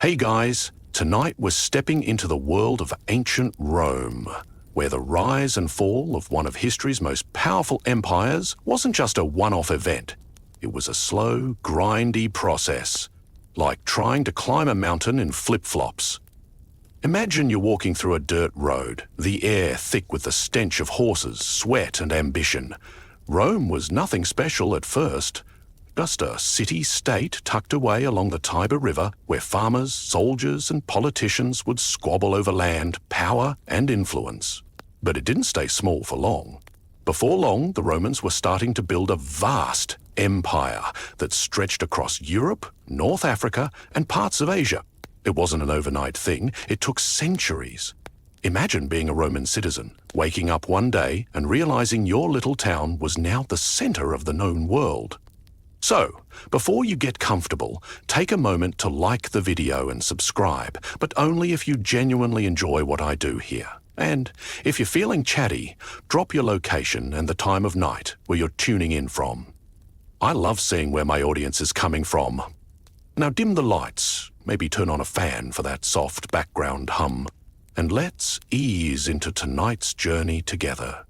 Hey guys, tonight we're stepping into the world of ancient Rome, where the rise and fall of one of history's most powerful empires wasn't just a one-off event. It was a slow, grindy process, like trying to climb a mountain in flip-flops. Imagine you're walking through a dirt road, the air thick with the stench of horses, sweat and ambition. Rome was nothing special at first. Just a city-state tucked away along the Tiber River where farmers, soldiers and politicians would squabble over land, power and influence. But it didn't stay small for long. Before long, the Romans were starting to build a vast empire that stretched across Europe, North Africa and parts of Asia. It wasn't an overnight thing, it took centuries. Imagine being a Roman citizen, waking up one day and realizing your little town was now the center of the known world. So, before you get comfortable, take a moment to like the video and subscribe, but only if you genuinely enjoy what I do here. And if you're feeling chatty, drop your location and the time of night where you're tuning in from. I love seeing where my audience is coming from. Now dim the lights, maybe turn on a fan for that soft background hum, and let's ease into tonight's journey together.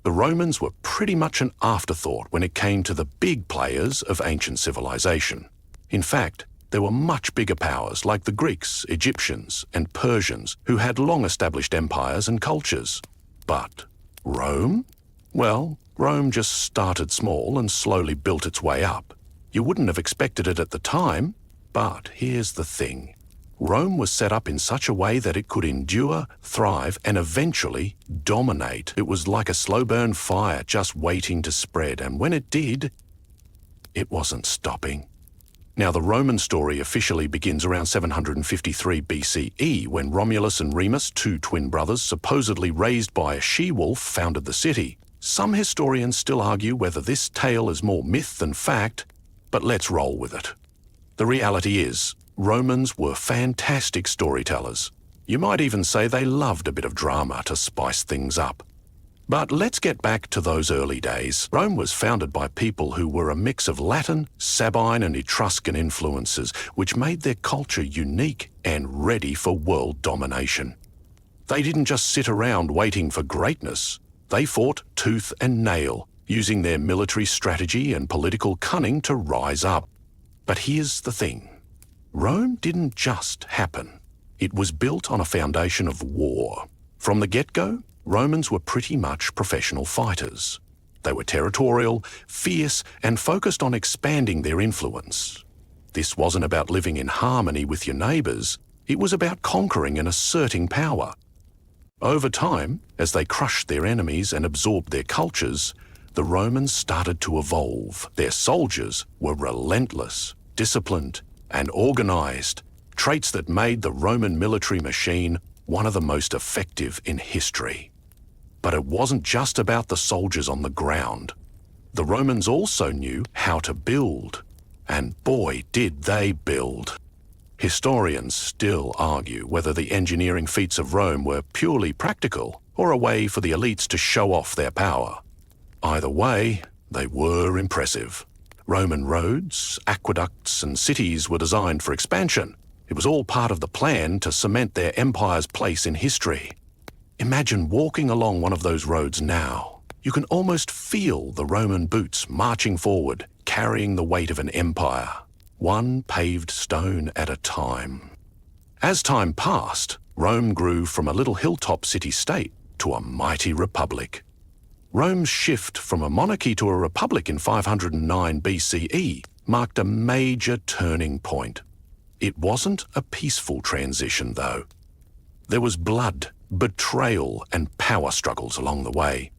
The Romans were pretty much an afterthought when it came to the big players of ancient civilization. In fact, there were much bigger powers like the Greeks, Egyptians, and Persians who had long-established empires and cultures. But Rome? Well, Rome just started small and slowly built its way up. You wouldn't have expected it at the time, but here's the thing. Rome was set up in such a way that it could endure, thrive, and eventually dominate. It was like a slow-burn fire just waiting to spread, and when it did, it wasn't stopping. Now, the Roman story officially begins around 753 BCE, when Romulus and Remus, two twin brothers supposedly raised by a she-wolf, founded the city. Some historians still argue whether this tale is more myth than fact, but let's roll with it. The reality is, Romans were fantastic storytellers. You might even say they loved a bit of drama to spice things up. But let's get back to those early days. Rome was founded by people who were a mix of Latin, Sabine and Etruscan influences, which made their culture unique and ready for world domination. They didn't just sit around waiting for greatness. They fought tooth and nail, using their military strategy and political cunning to rise up. But here's the thing. Rome didn't just happen. It was built on a foundation of war. From the get-go, Romans were pretty much professional fighters. They were territorial, fierce, and focused on expanding their influence. This wasn't about living in harmony with your neighbors. It was about conquering and asserting power. Over time, as they crushed their enemies and absorbed their cultures, the Romans started to evolve. Their soldiers were relentless, disciplined, and organized, traits that made the Roman military machine one of the most effective in history. But it wasn't just about the soldiers on the ground. The Romans also knew how to build, and boy, did they build. Historians still argue whether the engineering feats of Rome were purely practical or a way for the elites to show off their power. Either way, they were impressive. Roman roads, aqueducts, and cities were designed for expansion. It was all part of the plan to cement their empire's place in history. Imagine walking along one of those roads now. You can almost feel the Roman boots marching forward, carrying the weight of an empire, one paved stone at a time. As time passed, Rome grew from a little hilltop city-state to a mighty republic. Rome's shift from a monarchy to a republic in 509 BCE marked a major turning point. It wasn't a peaceful transition, though. There was blood, betrayal, and power struggles along the way.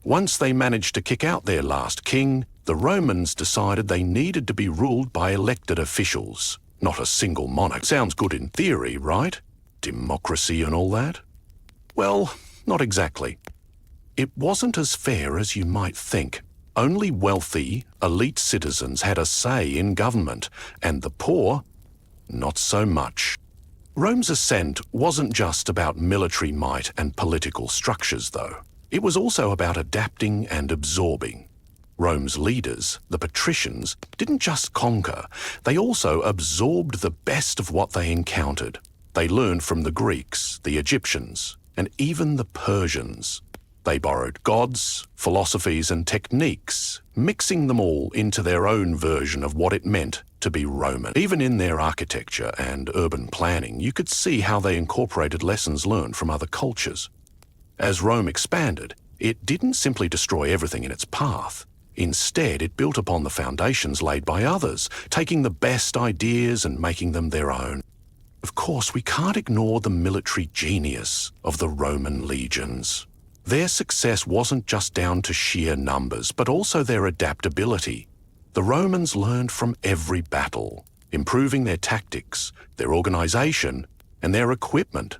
Once they managed to kick out their last king, the Romans decided they needed to be ruled by elected officials, not a single monarch. Sounds good in theory, right? Democracy and all that? Well, not exactly. It wasn't as fair as you might think. Only wealthy, elite citizens had a say in government, and the poor, not so much. Rome's ascent wasn't just about military might and political structures, though. It was also about adapting and absorbing. Rome's leaders, the patricians, didn't just conquer, they also absorbed the best of what they encountered. They learned from the Greeks, the Egyptians, and even the Persians. They borrowed gods, philosophies, and techniques, mixing them all into their own version of what it meant to be Roman. Even in their architecture and urban planning, you could see how they incorporated lessons learned from other cultures. As Rome expanded, it didn't simply destroy everything in its path. Instead, it built upon the foundations laid by others, taking the best ideas and making them their own. Of course, we can't ignore the military genius of the Roman legions. Their success wasn't just down to sheer numbers, but also their adaptability. The Romans learned from every battle, improving their tactics, their organization, and their equipment.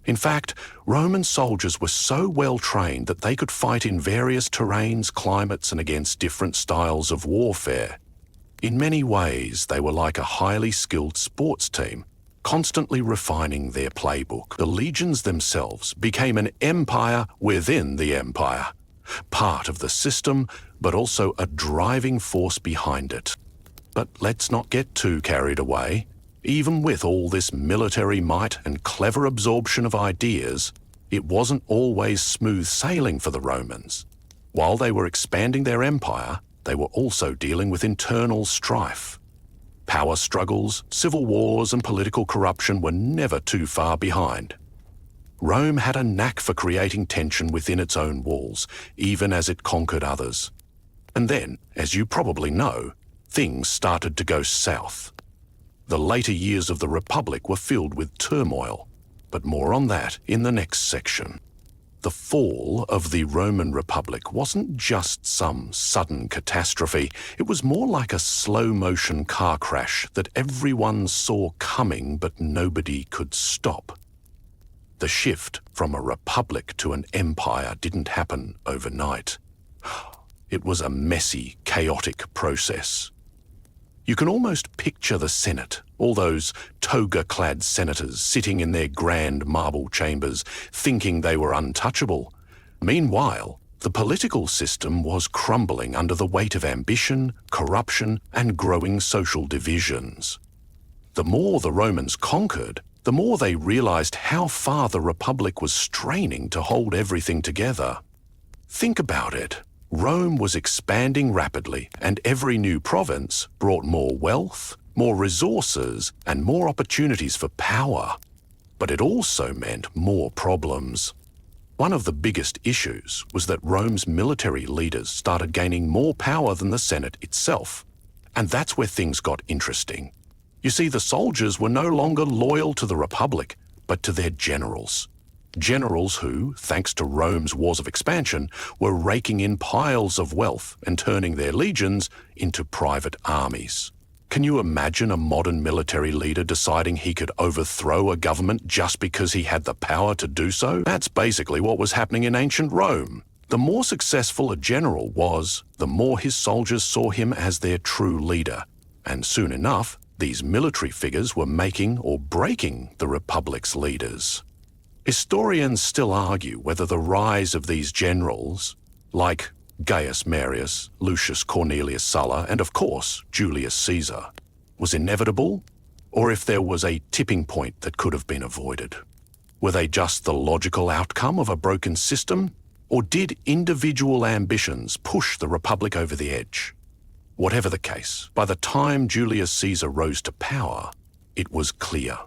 In fact, Roman soldiers were so well trained that they could fight in various terrains, climates, and against different styles of warfare. In many ways, they were like a highly skilled sports team, constantly refining their playbook. The legions themselves became an empire within the empire, part of the system, but also a driving force behind it. But let's not get too carried away. Even with all this military might and clever absorption of ideas, it wasn't always smooth sailing for the Romans. While they were expanding their empire, they were also dealing with internal strife. Power struggles, civil wars, and political corruption were never too far behind. Rome had a knack for creating tension within its own walls, even as it conquered others. And then, as you probably know, things started to go south. The later years of the Republic were filled with turmoil, but more on that in the next section. The fall of the Roman Republic wasn't just some sudden catastrophe, it was more like a slow-motion car crash that everyone saw coming but nobody could stop. The shift from a republic to an empire didn't happen overnight. It was a messy, chaotic process. You can almost picture the Senate, all those toga-clad senators sitting in their grand marble chambers, thinking they were untouchable. Meanwhile, the political system was crumbling under the weight of ambition, corruption, and growing social divisions. The more the Romans conquered, the more they realized how far the Republic was straining to hold everything together. Think about it. Rome was expanding rapidly, and every new province brought more wealth, more resources, and more opportunities for power. But it also meant more problems. One of the biggest issues was that Rome's military leaders started gaining more power than the Senate itself. And that's where things got interesting. You see, the soldiers were no longer loyal to the Republic, but to their generals. Generals who, thanks to Rome's wars of expansion, were raking in piles of wealth and turning their legions into private armies. Can you imagine a modern military leader deciding he could overthrow a government just because he had the power to do so? That's basically what was happening in ancient Rome. The more successful a general was, the more his soldiers saw him as their true leader. And soon enough, these military figures were making or breaking the Republic's leaders. Historians still argue whether the rise of these generals, like Gaius Marius, Lucius Cornelius Sulla, and of course Julius Caesar, was inevitable, or if there was a tipping point that could have been avoided. Were they just the logical outcome of a broken system, or did individual ambitions push the Republic over the edge? Whatever the case, by the time Julius Caesar rose to power, it was clear.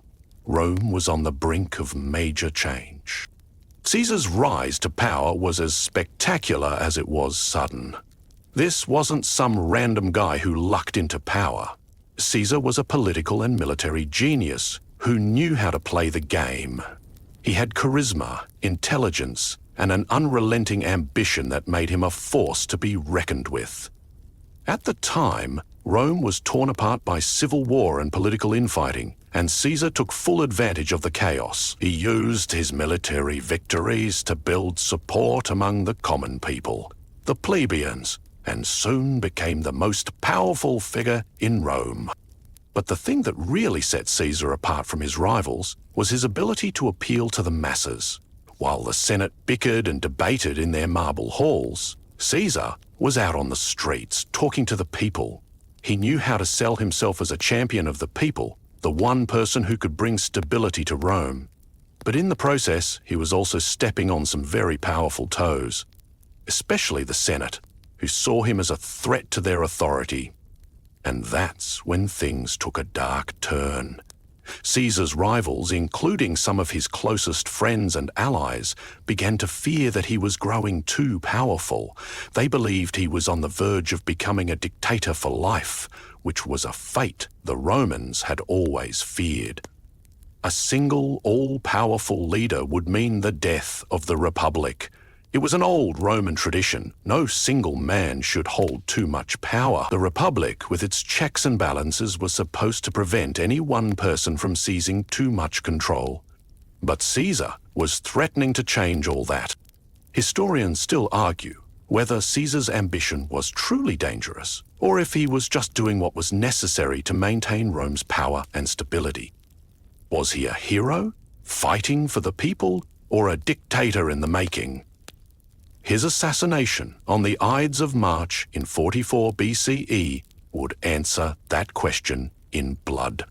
Rome was on the brink of major change. Caesar's rise to power was as spectacular as it was sudden. This wasn't some random guy who lucked into power. Caesar was a political and military genius who knew how to play the game. He had charisma, intelligence, and an unrelenting ambition that made him a force to be reckoned with. At the time, Rome was torn apart by civil war and political infighting, and Caesar took full advantage of the chaos. He used his military victories to build support among the common people, the plebeians, and soon became the most powerful figure in Rome. But the thing that really set Caesar apart from his rivals was his ability to appeal to the masses. While the Senate bickered and debated in their marble halls, Caesar was out on the streets, talking to the people. He knew how to sell himself as a champion of the people, the one person who could bring stability to Rome. But in the process, he was also stepping on some very powerful toes, especially the Senate, who saw him as a threat to their authority. And that's when things took a dark turn. Caesar's rivals, including some of his closest friends and allies, began to fear that he was growing too powerful. They believed he was on the verge of becoming a dictator for life, which was a fate the Romans had always feared. A single, all-powerful leader would mean the death of the Republic. It was an old Roman tradition. No single man should hold too much power. The Republic, with its checks and balances, was supposed to prevent any one person from seizing too much control. But Caesar was threatening to change all that. Historians still argue whether Caesar's ambition was truly dangerous, or if he was just doing what was necessary to maintain Rome's power and stability. Was he a hero, fighting for the people, or a dictator in the making? His assassination on the Ides of March in 44 BCE would answer that question in blood.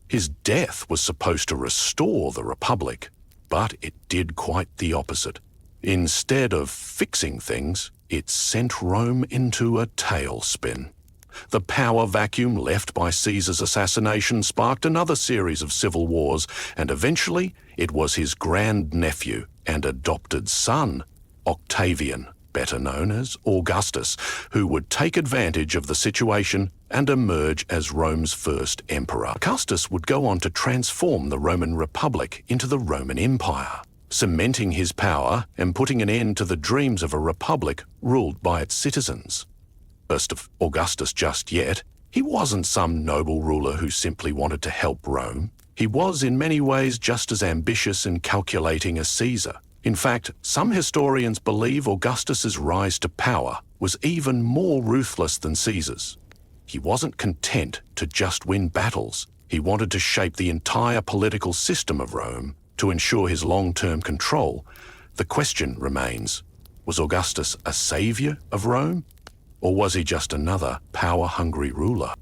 His death was supposed to restore the Republic, but it did quite the opposite. Instead of fixing things, it sent Rome into a tailspin. The power vacuum left by Caesar's assassination sparked another series of civil wars, and eventually it was his grandnephew and adopted son, Octavian, better known as Augustus, who would take advantage of the situation and emerge as Rome's first emperor. Augustus would go on to transform the Roman Republic into the Roman Empire, cementing his power and putting an end to the dreams of a republic ruled by its citizens. First of Augustus just yet, he wasn't some noble ruler who simply wanted to help Rome. He was in many ways just as ambitious and calculating as Caesar. In fact, some historians believe Augustus's rise to power was even more ruthless than Caesar's. He wasn't content to just win battles. He wanted to shape the entire political system of Rome to ensure his long-term control. The question remains, was Augustus a savior of Rome, or was he just another power-hungry ruler?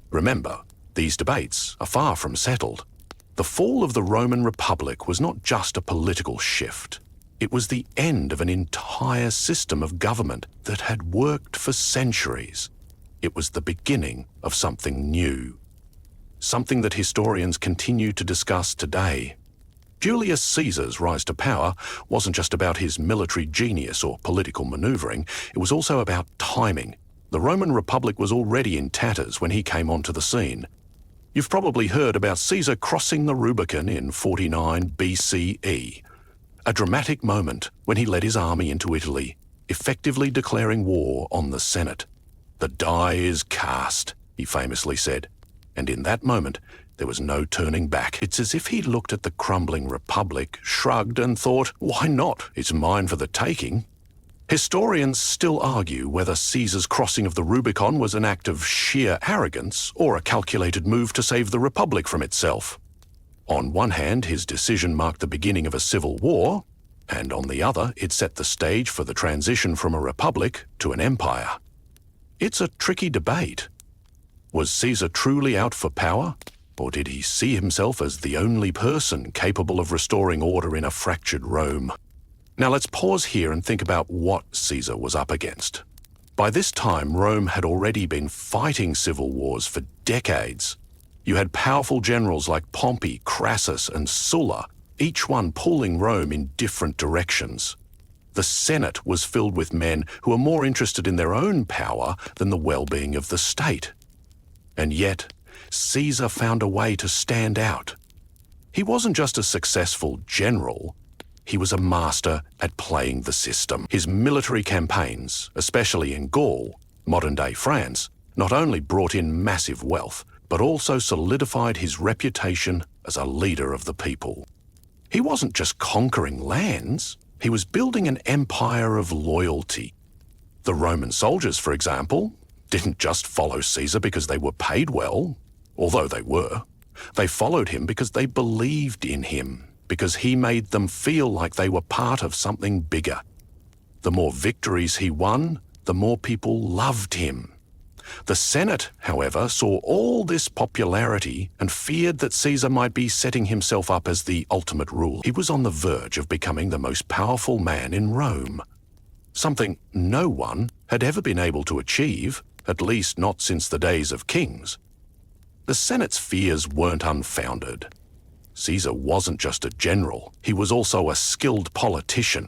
Remember, these debates are far from settled. The fall of the Roman Republic was not just a political shift. It was the end of an entire system of government that had worked for centuries. It was the beginning of something new, something that historians continue to discuss today. Julius Caesar's rise to power wasn't just about his military genius or political maneuvering, it was also about timing. The Roman Republic was already in tatters when he came onto the scene. You've probably heard about Caesar crossing the Rubicon in 49 BCE. A dramatic moment when he led his army into Italy, effectively declaring war on the Senate. "The die is cast," he famously said, and in that moment there was no turning back. It's as if he looked at the crumbling republic, shrugged and thought, why not? It's mine for the taking. Historians still argue whether Caesar's crossing of the Rubicon was an act of sheer arrogance or a calculated move to save the republic from itself. On one hand, his decision marked the beginning of a civil war, and on the other, it set the stage for the transition from a republic to an empire. It's a tricky debate. Was Caesar truly out for power, or did he see himself as the only person capable of restoring order in a fractured Rome? Now let's pause here and think about what Caesar was up against. By this time, Rome had already been fighting civil wars for decades. You had powerful generals like Pompey, Crassus, and Sulla, each one pulling Rome in different directions. The Senate was filled with men who were more interested in their own power than the well-being of the state. And yet, Caesar found a way to stand out. He wasn't just a successful general, he was a master at playing the system. His military campaigns, especially in Gaul, modern-day France, not only brought in massive wealth, but also solidified his reputation as a leader of the people. He wasn't just conquering lands, he was building an empire of loyalty. The Roman soldiers, for example, didn't just follow Caesar because they were paid well, although they were. They followed him because they believed in him, because he made them feel like they were part of something bigger. The more victories he won, the more people loved him. The Senate, however, saw all this popularity and feared that Caesar might be setting himself up as the ultimate ruler. He was on the verge of becoming the most powerful man in Rome, something no one had ever been able to achieve, at least not since the days of kings. The Senate's fears weren't unfounded. Caesar wasn't just a general, he was also a skilled politician.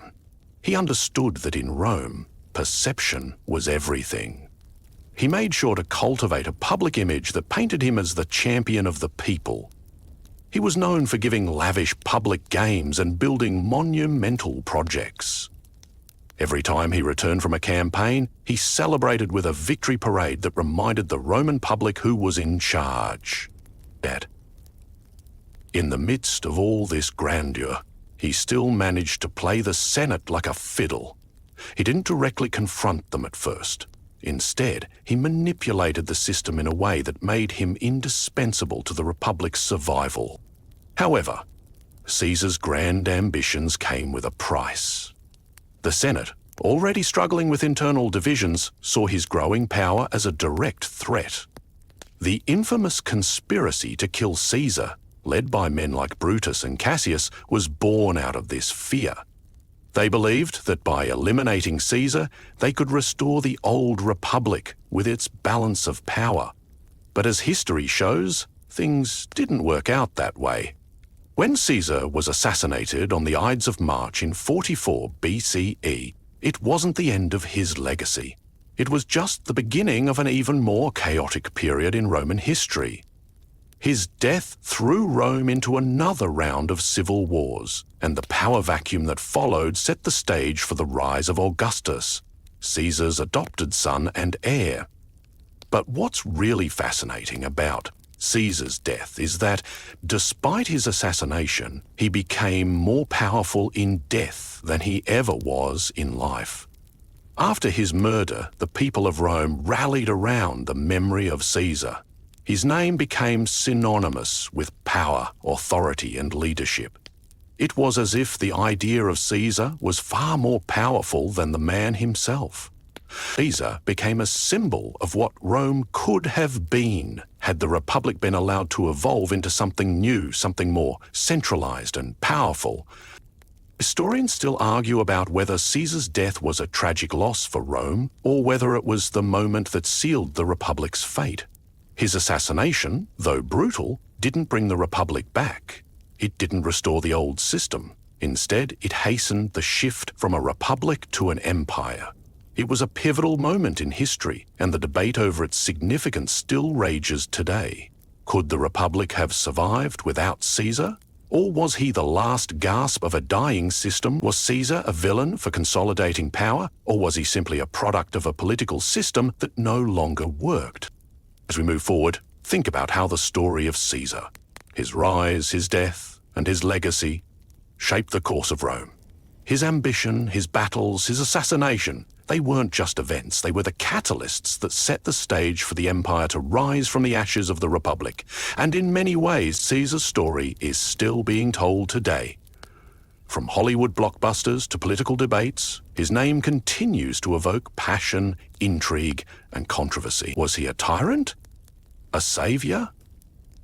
He understood that in Rome, perception was everything. He made sure to cultivate a public image that painted him as the champion of the people. He was known for giving lavish public games and building monumental projects. Every time he returned from a campaign, he celebrated with a victory parade that reminded the Roman public who was in charge. Yet, in the midst of all this grandeur, he still managed to play the Senate like a fiddle. He didn't directly confront them at first. Instead, he manipulated the system in a way that made him indispensable to the Republic's survival. However, Caesar's grand ambitions came with a price. The Senate, already struggling with internal divisions, saw his growing power as a direct threat. The infamous conspiracy to kill Caesar, led by men like Brutus and Cassius, was born out of this fear. They believed that by eliminating Caesar, they could restore the old republic with its balance of power. But as history shows, things didn't work out that way. When Caesar was assassinated on the Ides of March in 44 BCE, it wasn't the end of his legacy. It was just the beginning of an even more chaotic period in Roman history. His death threw Rome into another round of civil wars, and the power vacuum that followed set the stage for the rise of Augustus, Caesar's adopted son and heir. But what's really fascinating about Caesar's death is that, despite his assassination, he became more powerful in death than he ever was in life. After his murder, the people of Rome rallied around the memory of Caesar. His name became synonymous with power, authority, and leadership. It was as if the idea of Caesar was far more powerful than the man himself. Caesar became a symbol of what Rome could have been had the Republic been allowed to evolve into something new, something more centralized and powerful. Historians still argue about whether Caesar's death was a tragic loss for Rome or whether it was the moment that sealed the Republic's fate. His assassination, though brutal, didn't bring the Republic back. It didn't restore the old system. Instead, it hastened the shift from a republic to an empire. It was a pivotal moment in history, and the debate over its significance still rages today. Could the Republic have survived without Caesar? Or was he the last gasp of a dying system? Was Caesar a villain for consolidating power, or was he simply a product of a political system that no longer worked? As we move forward, think about how the story of Caesar, his rise, his death, and his legacy shaped the course of Rome. His ambition, his battles, his assassination, they weren't just events, they were the catalysts that set the stage for the empire to rise from the ashes of the Republic. And in many ways, Caesar's story is still being told today. From Hollywood blockbusters to political debates, his name continues to evoke passion, intrigue, and controversy. Was he a tyrant? A savior?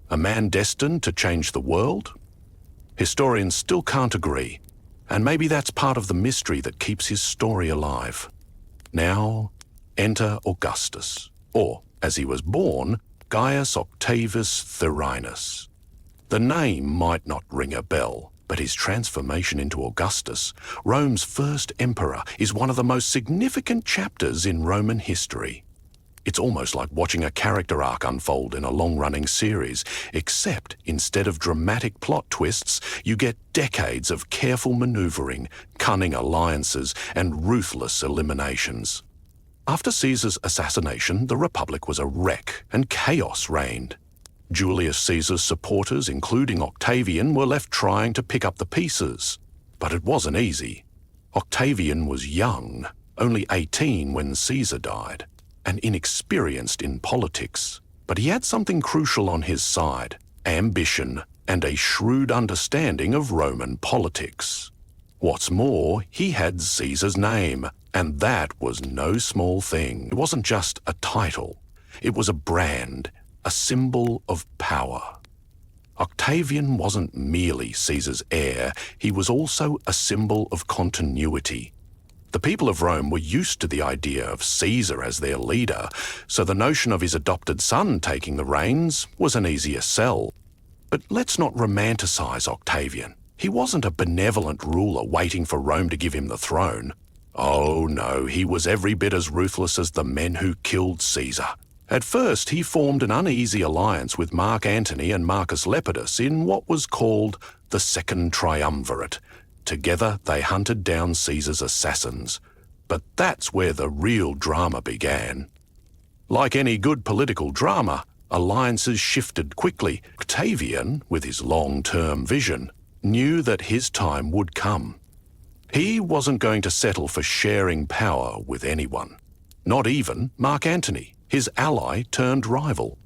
A man destined to change the world? Historians still can't agree, and maybe that's part of the mystery that keeps his story alive. Now, enter Augustus, or, as he was born, Gaius Octavius Thurinus. The name might not ring a bell, but his transformation into Augustus, Rome's first emperor, is one of the most significant chapters in Roman history. It's almost like watching a character arc unfold in a long-running series, except instead of dramatic plot twists, you get decades of careful maneuvering, cunning alliances, and ruthless eliminations. After Caesar's assassination, the Republic was a wreck, and chaos reigned. Julius Caesar's supporters, including Octavian, were left trying to pick up the pieces. But it wasn't easy. Octavian was young, only 18 when Caesar died, and inexperienced in politics. But he had something crucial on his side: ambition and a shrewd understanding of Roman politics. What's more, he had Caesar's name, And that was no small thing. It wasn't just a title. It was a brand, a symbol of power. Octavian wasn't merely Caesar's heir, he was also a symbol of continuity. The people of Rome were used to the idea of Caesar as their leader, so the notion of his adopted son taking the reins was an easier sell. But let's not romanticize Octavian. He wasn't a benevolent ruler waiting for Rome to give him the throne. Oh no, he was every bit as ruthless as the men who killed Caesar. At first, he formed an uneasy alliance with Mark Antony and Marcus Lepidus in what was called the Second Triumvirate. Together, they hunted down Caesar's assassins. But that's where the real drama began. Like any good political drama, alliances shifted quickly. Octavian, with his long-term vision, knew that his time would come. He wasn't going to settle for sharing power with anyone. Not even Mark Antony, his ally turned rival.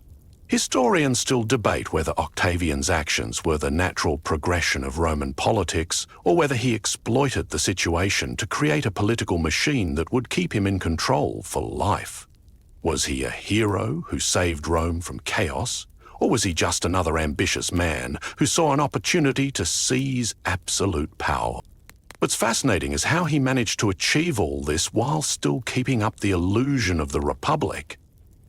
Historians still debate whether Octavian's actions were the natural progression of Roman politics or whether he exploited the situation to create a political machine that would keep him in control for life. Was he a hero who saved Rome from chaos, or was he just another ambitious man who saw an opportunity to seize absolute power? What's fascinating is how he managed to achieve all this while still keeping up the illusion of the Republic.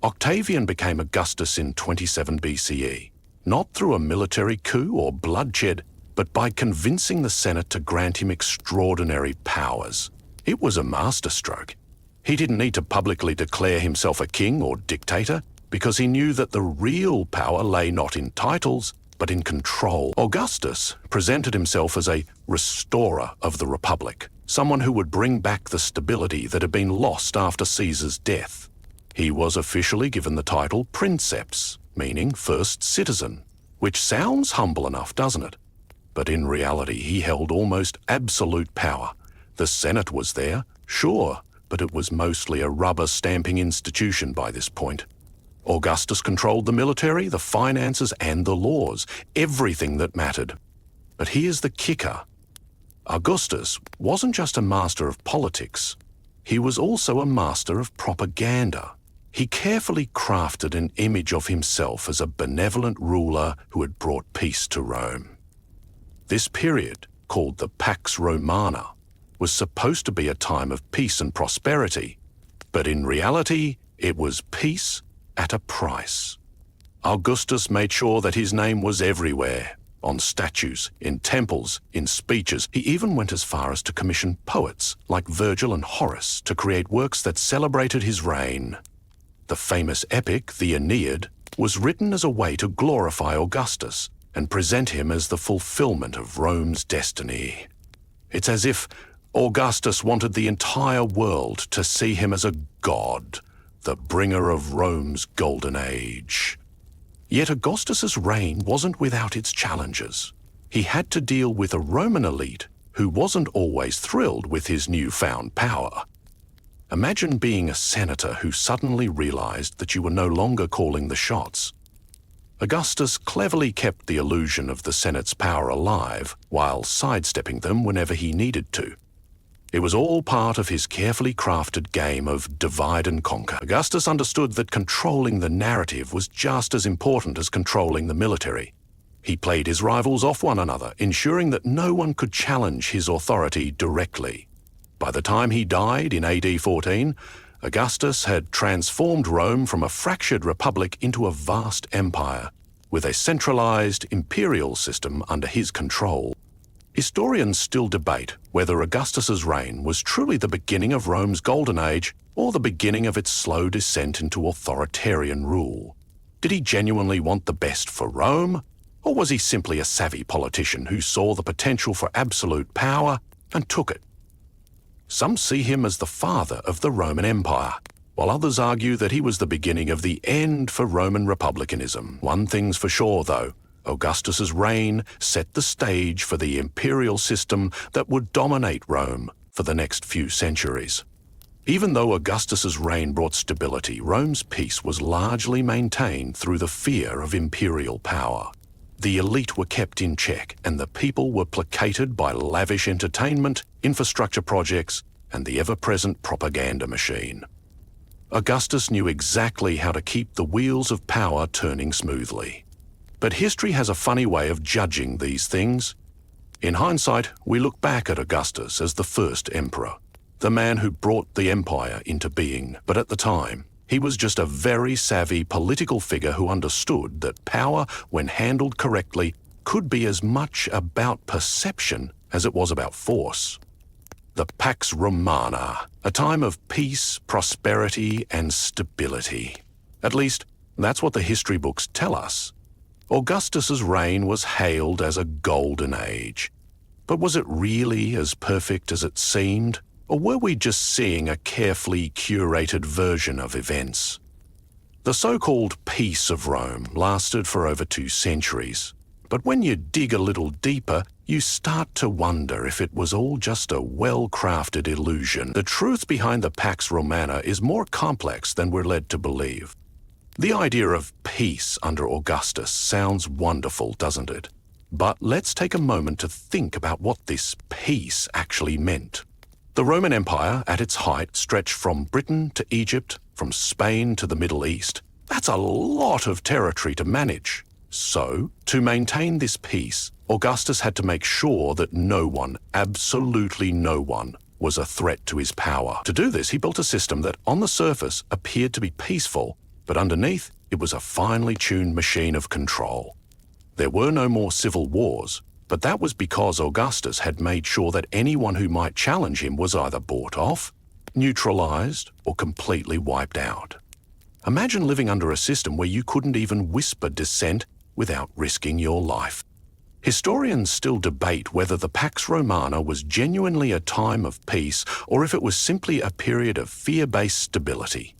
Octavian became Augustus in 27 BCE, not through a military coup or bloodshed, but by convincing the Senate to grant him extraordinary powers. It was a masterstroke. He didn't need to publicly declare himself a king or dictator because he knew that the real power lay not in titles, but in control. Augustus presented himself as a restorer of the Republic, someone who would bring back the stability that had been lost after Caesar's death. He was officially given the title Princeps, meaning first citizen, which sounds humble enough, doesn't it? But in reality, he held almost absolute power. The Senate was there, sure, but it was mostly a rubber-stamping institution by this point. Augustus controlled the military, the finances, and the laws, everything that mattered. But here's the kicker. Augustus wasn't just a master of politics. He was also a master of propaganda. He carefully crafted an image of himself as a benevolent ruler who had brought peace to Rome. This period, called the Pax Romana, was supposed to be a time of peace and prosperity, but in reality, it was peace at a price. Augustus made sure that his name was everywhere, on statues, in temples, in speeches. He even went as far as to commission poets like Virgil and Horace to create works that celebrated his reign. The famous epic, the Aeneid, was written as a way to glorify Augustus and present him as the fulfillment of Rome's destiny. It's as if Augustus wanted the entire world to see him as a god, the bringer of Rome's golden age. Yet Augustus's reign wasn't without its challenges. He had to deal with a Roman elite who wasn't always thrilled with his newfound power. Imagine being a senator who suddenly realized that you were no longer calling the shots. Augustus cleverly kept the illusion of the Senate's power alive while sidestepping them whenever he needed to. It was all part of his carefully crafted game of divide and conquer. Augustus understood that controlling the narrative was just as important as controlling the military. He played his rivals off one another, ensuring that no one could challenge his authority directly. By the time he died in AD 14, Augustus had transformed Rome from a fractured republic into a vast empire, with a centralized imperial system under his control. Historians still debate whether Augustus's reign was truly the beginning of Rome's golden age or the beginning of its slow descent into authoritarian rule. Did he genuinely want the best for Rome, or was he simply a savvy politician who saw the potential for absolute power and took it? Some see him as the father of the Roman Empire, while others argue that he was the beginning of the end for Roman republicanism. One thing's for sure, though. Augustus's reign set the stage for the imperial system that would dominate Rome for the next few centuries. Even though Augustus's reign brought stability, Rome's peace was largely maintained through the fear of imperial power. The elite were kept in check, and the people were placated by lavish entertainment, infrastructure projects, and the ever-present propaganda machine. Augustus knew exactly how to keep the wheels of power turning smoothly. But history has a funny way of judging these things. In hindsight, we look back at Augustus as the first emperor, the man who brought the empire into being. But at the time, he was just a very savvy political figure who understood that power, when handled correctly, could be as much about perception as it was about force. The Pax Romana, a time of peace, prosperity, and stability. At least, that's what the history books tell us. Augustus's reign was hailed as a golden age. But was it really as perfect as it seemed? Or were we just seeing a carefully curated version of events? The so-called Peace of Rome lasted for over 2 centuries. But when you dig a little deeper, you start to wonder if it was all just a well-crafted illusion. The truth behind the Pax Romana is more complex than we're led to believe. The idea of peace under Augustus sounds wonderful, doesn't it? But let's take a moment to think about what this peace actually meant. The Roman Empire, at its height, stretched from Britain to Egypt, from Spain to the Middle East. That's a lot of territory to manage. So, to maintain this peace, Augustus had to make sure that no one, absolutely no one, was a threat to his power. To do this, he built a system that, on the surface, appeared to be peaceful, but underneath, it was a finely tuned machine of control. There were no more civil wars, but that was because Augustus had made sure that anyone who might challenge him was either bought off, neutralized, or completely wiped out. Imagine living under a system where you couldn't even whisper dissent without risking your life. Historians still debate whether the Pax Romana was genuinely a time of peace or if it was simply a period of fear-based stability.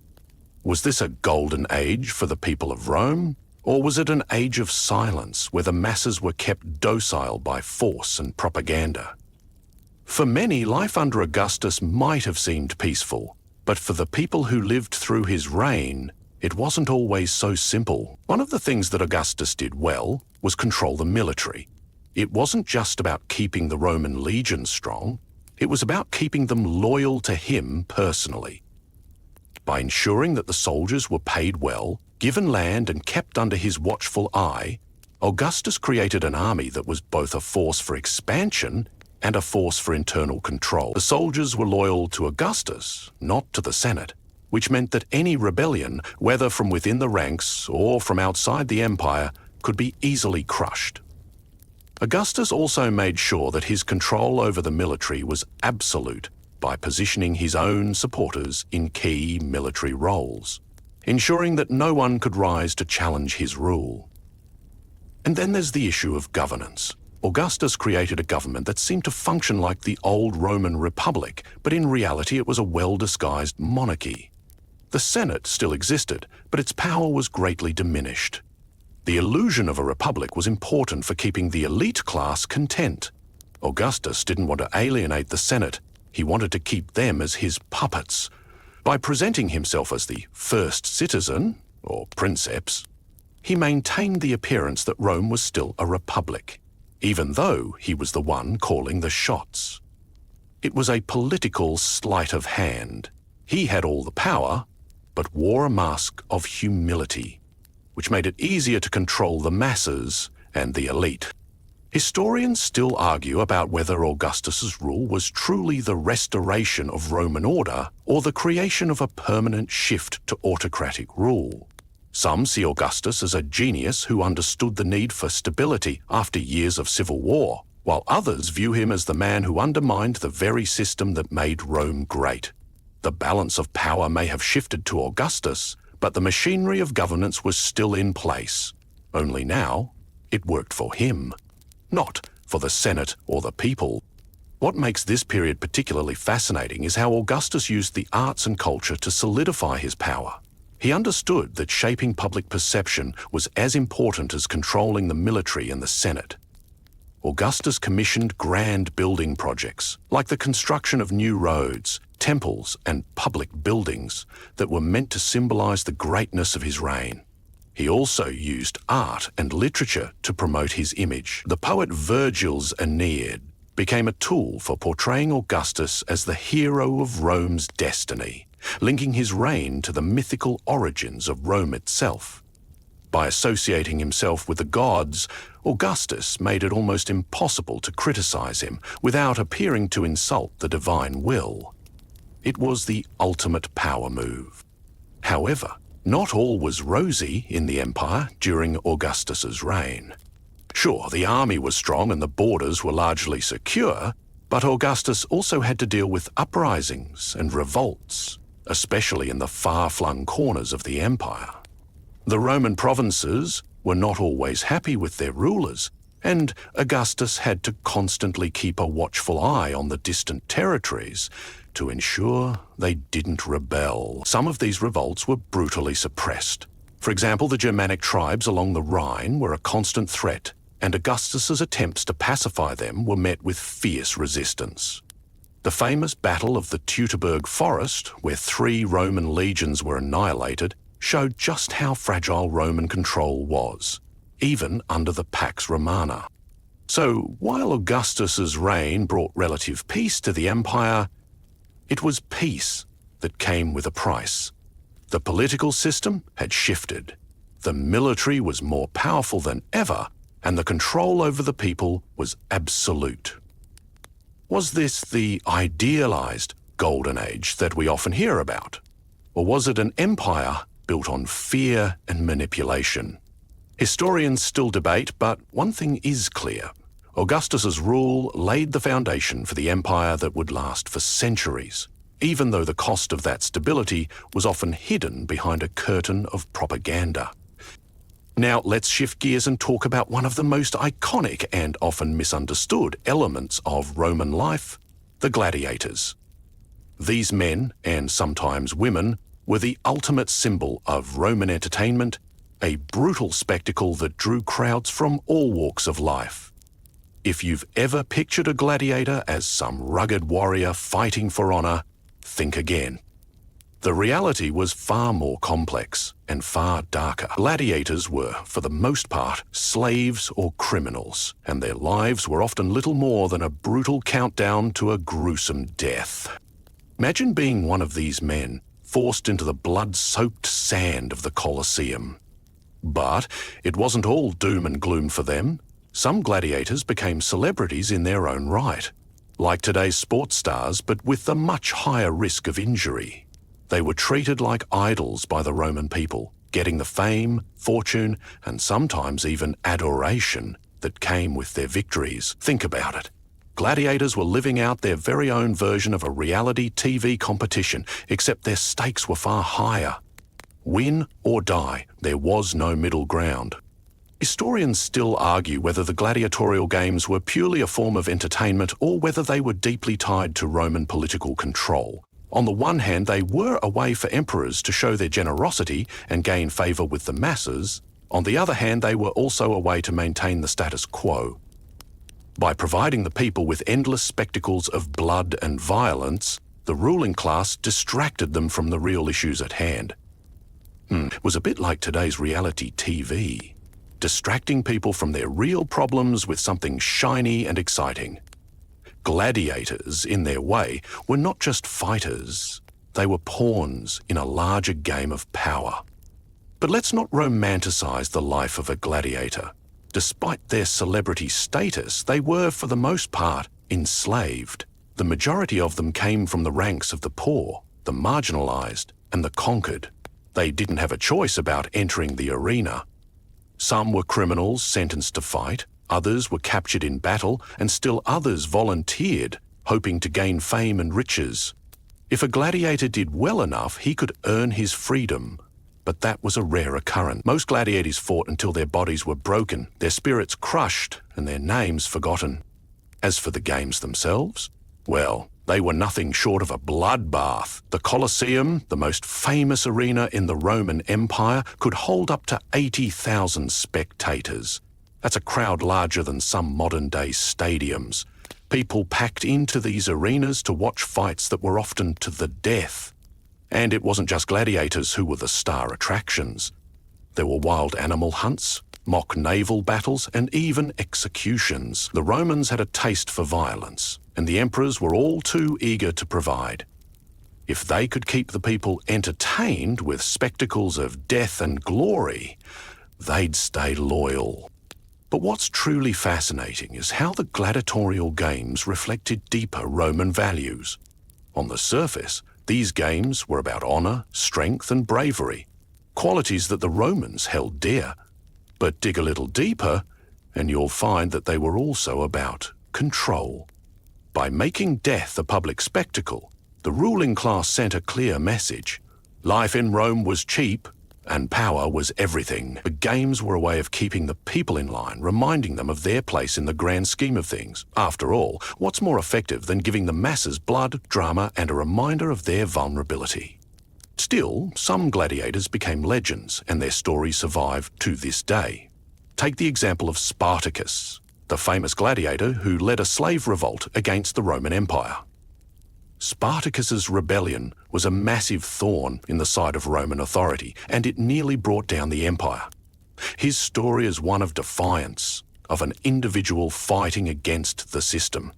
Was this a golden age for the people of Rome, or was it an age of silence where the masses were kept docile by force and propaganda? For many, life under Augustus might have seemed peaceful, but for the people who lived through his reign, it wasn't always so simple. One of the things that Augustus did well was control the military. It wasn't just about keeping the Roman legions strong, it was about keeping them loyal to him personally. By ensuring that the soldiers were paid well, given land and kept under his watchful eye, Augustus created an army that was both a force for expansion and a force for internal control. The soldiers were loyal to Augustus, not to the Senate, which meant that any rebellion, whether from within the ranks or from outside the empire, could be easily crushed. Augustus also made sure that his control over the military was absolute by positioning his own supporters in key military roles, ensuring that no one could rise to challenge his rule. And then there's the issue of governance. Augustus created a government that seemed to function like the old Roman Republic, but in reality it was a well-disguised monarchy. The Senate still existed, but its power was greatly diminished. The illusion of a republic was important for keeping the elite class content. Augustus didn't want to alienate the Senate. He wanted to keep them as his puppets. By presenting himself as the first citizen, or princeps, he maintained the appearance that Rome was still a republic, even though he was the one calling the shots. It was a political sleight of hand. He had all the power, but wore a mask of humility, which made it easier to control the masses and the elite. Historians still argue about whether Augustus's rule was truly the restoration of Roman order or the creation of a permanent shift to autocratic rule. Some see Augustus as a genius who understood the need for stability after years of civil war, while others view him as the man who undermined the very system that made Rome great. The balance of power may have shifted to Augustus, but the machinery of governance was still in place. Only now, it worked for him, not for the Senate or the people. What makes this period particularly fascinating is how Augustus used the arts and culture to solidify his power. He understood that shaping public perception was as important as controlling the military and the Senate. Augustus commissioned grand building projects, like the construction of new roads, temples, and public buildings that were meant to symbolize the greatness of his reign. He also used art and literature to promote his image. The poet Virgil's Aeneid became a tool for portraying Augustus as the hero of Rome's destiny, linking his reign to the mythical origins of Rome itself. By associating himself with the gods, Augustus made it almost impossible to criticize him without appearing to insult the divine will. It was the ultimate power move. However, not all was rosy in the empire during Augustus's reign. Sure, the army was strong and the borders were largely secure, but Augustus also had to deal with uprisings and revolts, especially in the far-flung corners of the empire. The Roman provinces were not always happy with their rulers, and Augustus had to constantly keep a watchful eye on the distant territories to ensure they didn't rebel. Some of these revolts were brutally suppressed. For example, the Germanic tribes along the Rhine were a constant threat, and Augustus's attempts to pacify them were met with fierce resistance. The famous Battle of the Teutoburg Forest, where 3 Roman legions were annihilated, showed just how fragile Roman control was, even under the Pax Romana. So, while Augustus's reign brought relative peace to the empire, it was peace that came with a price. The political system had shifted. The military was more powerful than ever, and the control over the people was absolute. Was this the idealized golden age that we often hear about? Or was it an empire built on fear and manipulation? Historians still debate, but one thing is clear. Augustus's rule laid the foundation for the empire that would last for centuries, even though the cost of that stability was often hidden behind a curtain of propaganda. Now let's shift gears and talk about one of the most iconic and often misunderstood elements of Roman life, the gladiators. These men, and sometimes women, were the ultimate symbol of Roman entertainment, a brutal spectacle that drew crowds from all walks of life. If you've ever pictured a gladiator as some rugged warrior fighting for honor, think again. The reality was far more complex and far darker. Gladiators were, for the most part, slaves or criminals, and their lives were often little more than a brutal countdown to a gruesome death. Imagine being one of these men, forced into the blood-soaked sand of the Colosseum. But it wasn't all doom and gloom for them. Some gladiators became celebrities in their own right, like today's sports stars, but with a much higher risk of injury. They were treated like idols by the Roman people, getting the fame, fortune, and sometimes even adoration that came with their victories. Think about it. Gladiators were living out their very own version of a reality TV competition, except their stakes were far higher. Win or die, there was no middle ground. Historians still argue whether the gladiatorial games were purely a form of entertainment or whether they were deeply tied to Roman political control. On the one hand, they were a way for emperors to show their generosity and gain favor with the masses. On the other hand, they were also a way to maintain the status quo. By providing the people with endless spectacles of blood and violence, the ruling class distracted them from the real issues at hand. It was a bit like today's reality TV, distracting people from their real problems with something shiny and exciting. Gladiators, in their way, were not just fighters. They were pawns in a larger game of power. But let's not romanticize the life of a gladiator. Despite their celebrity status, they were, for the most part, enslaved. The majority of them came from the ranks of the poor, the marginalized, and the conquered. They didn't have a choice about entering the arena. Some were criminals sentenced to fight, others were captured in battle, and still others volunteered, hoping to gain fame and riches. If a gladiator did well enough, he could earn his freedom. But that was a rare occurrence. Most gladiators fought until their bodies were broken, their spirits crushed, and their names forgotten. As for the games themselves, well, they were nothing short of a bloodbath. The Colosseum, the most famous arena in the Roman Empire, could hold up to 80,000 spectators. That's a crowd larger than some modern-day stadiums. People packed into these arenas to watch fights that were often to the death. And it wasn't just gladiators who were the star attractions. There were wild animal hunts, mock naval battles, and even executions. The Romans had a taste for violence, and the emperors were all too eager to provide. If they could keep the people entertained with spectacles of death and glory, they'd stay loyal. But what's truly fascinating is how the gladiatorial games reflected deeper Roman values. On the surface, these games were about honor, strength, and bravery, qualities that the Romans held dear. But dig a little deeper, and you'll find that they were also about control. By making death a public spectacle, the ruling class sent a clear message. Life in Rome was cheap, and power was everything. The games were a way of keeping the people in line, reminding them of their place in the grand scheme of things. After all, what's more effective than giving the masses blood, drama, and a reminder of their vulnerability? Still, some gladiators became legends, and their stories survive to this day. Take the example of Spartacus, the famous gladiator who led a slave revolt against the Roman Empire. Spartacus's rebellion was a massive thorn in the side of Roman authority, and it nearly brought down the empire. His story is one of defiance, of an individual fighting against the system,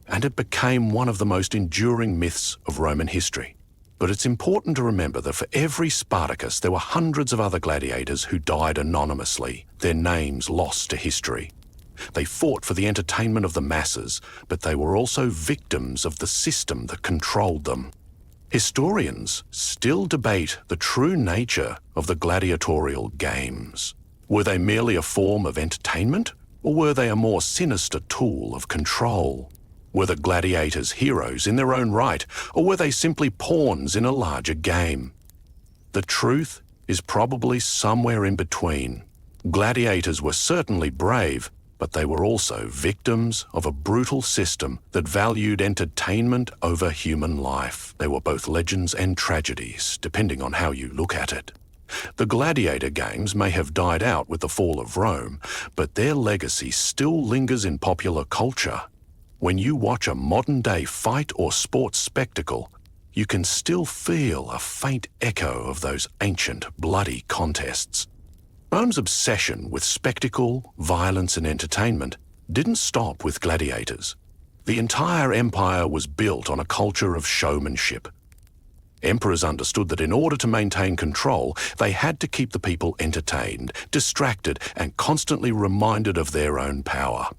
and it became one of the most enduring myths of Roman history. But it's important to remember that for every Spartacus, there were hundreds of other gladiators who died anonymously, their names lost to history. They fought for the entertainment of the masses, but they were also victims of the system that controlled them. Historians still debate the true nature of the gladiatorial games. Were they merely a form of entertainment, or were they a more sinister tool of control? Were the gladiators heroes in their own right, or were they simply pawns in a larger game? The truth is probably somewhere in between. Gladiators were certainly brave, but they were also victims of a brutal system that valued entertainment over human life. They were both legends and tragedies, depending on how you look at it. The gladiator games may have died out with the fall of Rome, but their legacy still lingers in popular culture. When you watch a modern-day fight or sports spectacle, you can still feel a faint echo of those ancient, bloody contests. Rome's obsession with spectacle, violence, and entertainment didn't stop with gladiators. The entire empire was built on a culture of showmanship. Emperors understood that in order to maintain control, they had to keep the people entertained, distracted, and constantly reminded of their own power.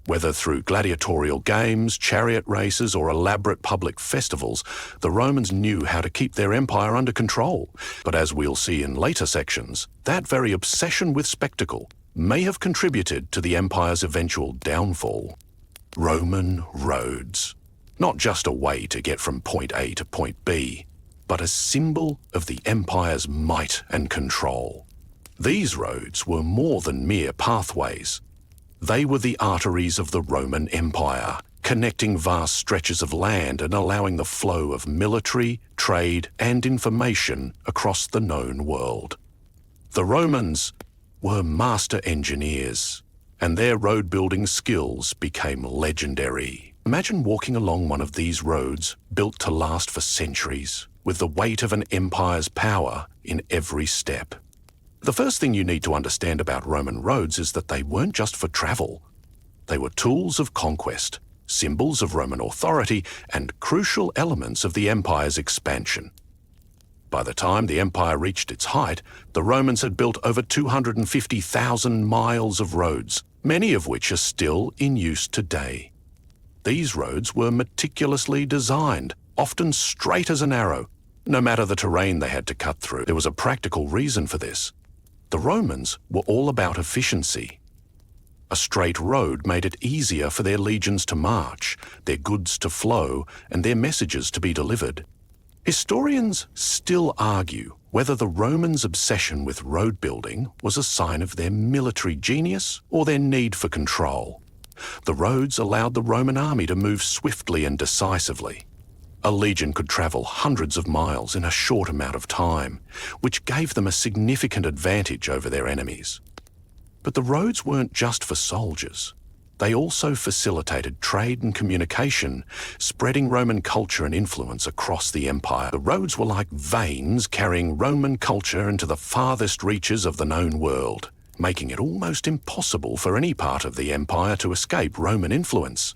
Whether through gladiatorial games, chariot races, or elaborate public festivals, the Romans knew how to keep their empire under control. But as we'll see in later sections, that very obsession with spectacle may have contributed to the empire's eventual downfall. Roman roads. Not just a way to get from point A to point B, but a symbol of the empire's might and control. These roads were more than mere pathways. They were the arteries of the Roman Empire, connecting vast stretches of land and allowing the flow of military, trade, and information across the known world. The Romans were master engineers, and their road-building skills became legendary. Imagine walking along one of these roads, built to last for centuries, with the weight of an empire's power in every step. The first thing you need to understand about Roman roads is that they weren't just for travel. They were tools of conquest, symbols of Roman authority, and crucial elements of the empire's expansion. By the time the empire reached its height, the Romans had built over 250,000 miles of roads, many of which are still in use today. These roads were meticulously designed, often straight as an arrow, no matter the terrain they had to cut through. There was a practical reason for this. The Romans were all about efficiency. A straight road made it easier for their legions to march, their goods to flow, and their messages to be delivered. Historians still argue whether the Romans' obsession with road building was a sign of their military genius or their need for control. The roads allowed the Roman army to move swiftly and decisively. A legion could travel hundreds of miles in a short amount of time, which gave them a significant advantage over their enemies. But the roads weren't just for soldiers. They also facilitated trade and communication, spreading Roman culture and influence across the empire. The roads were like veins carrying Roman culture into the farthest reaches of the known world. making it almost impossible for any part of the empire to escape Roman influence.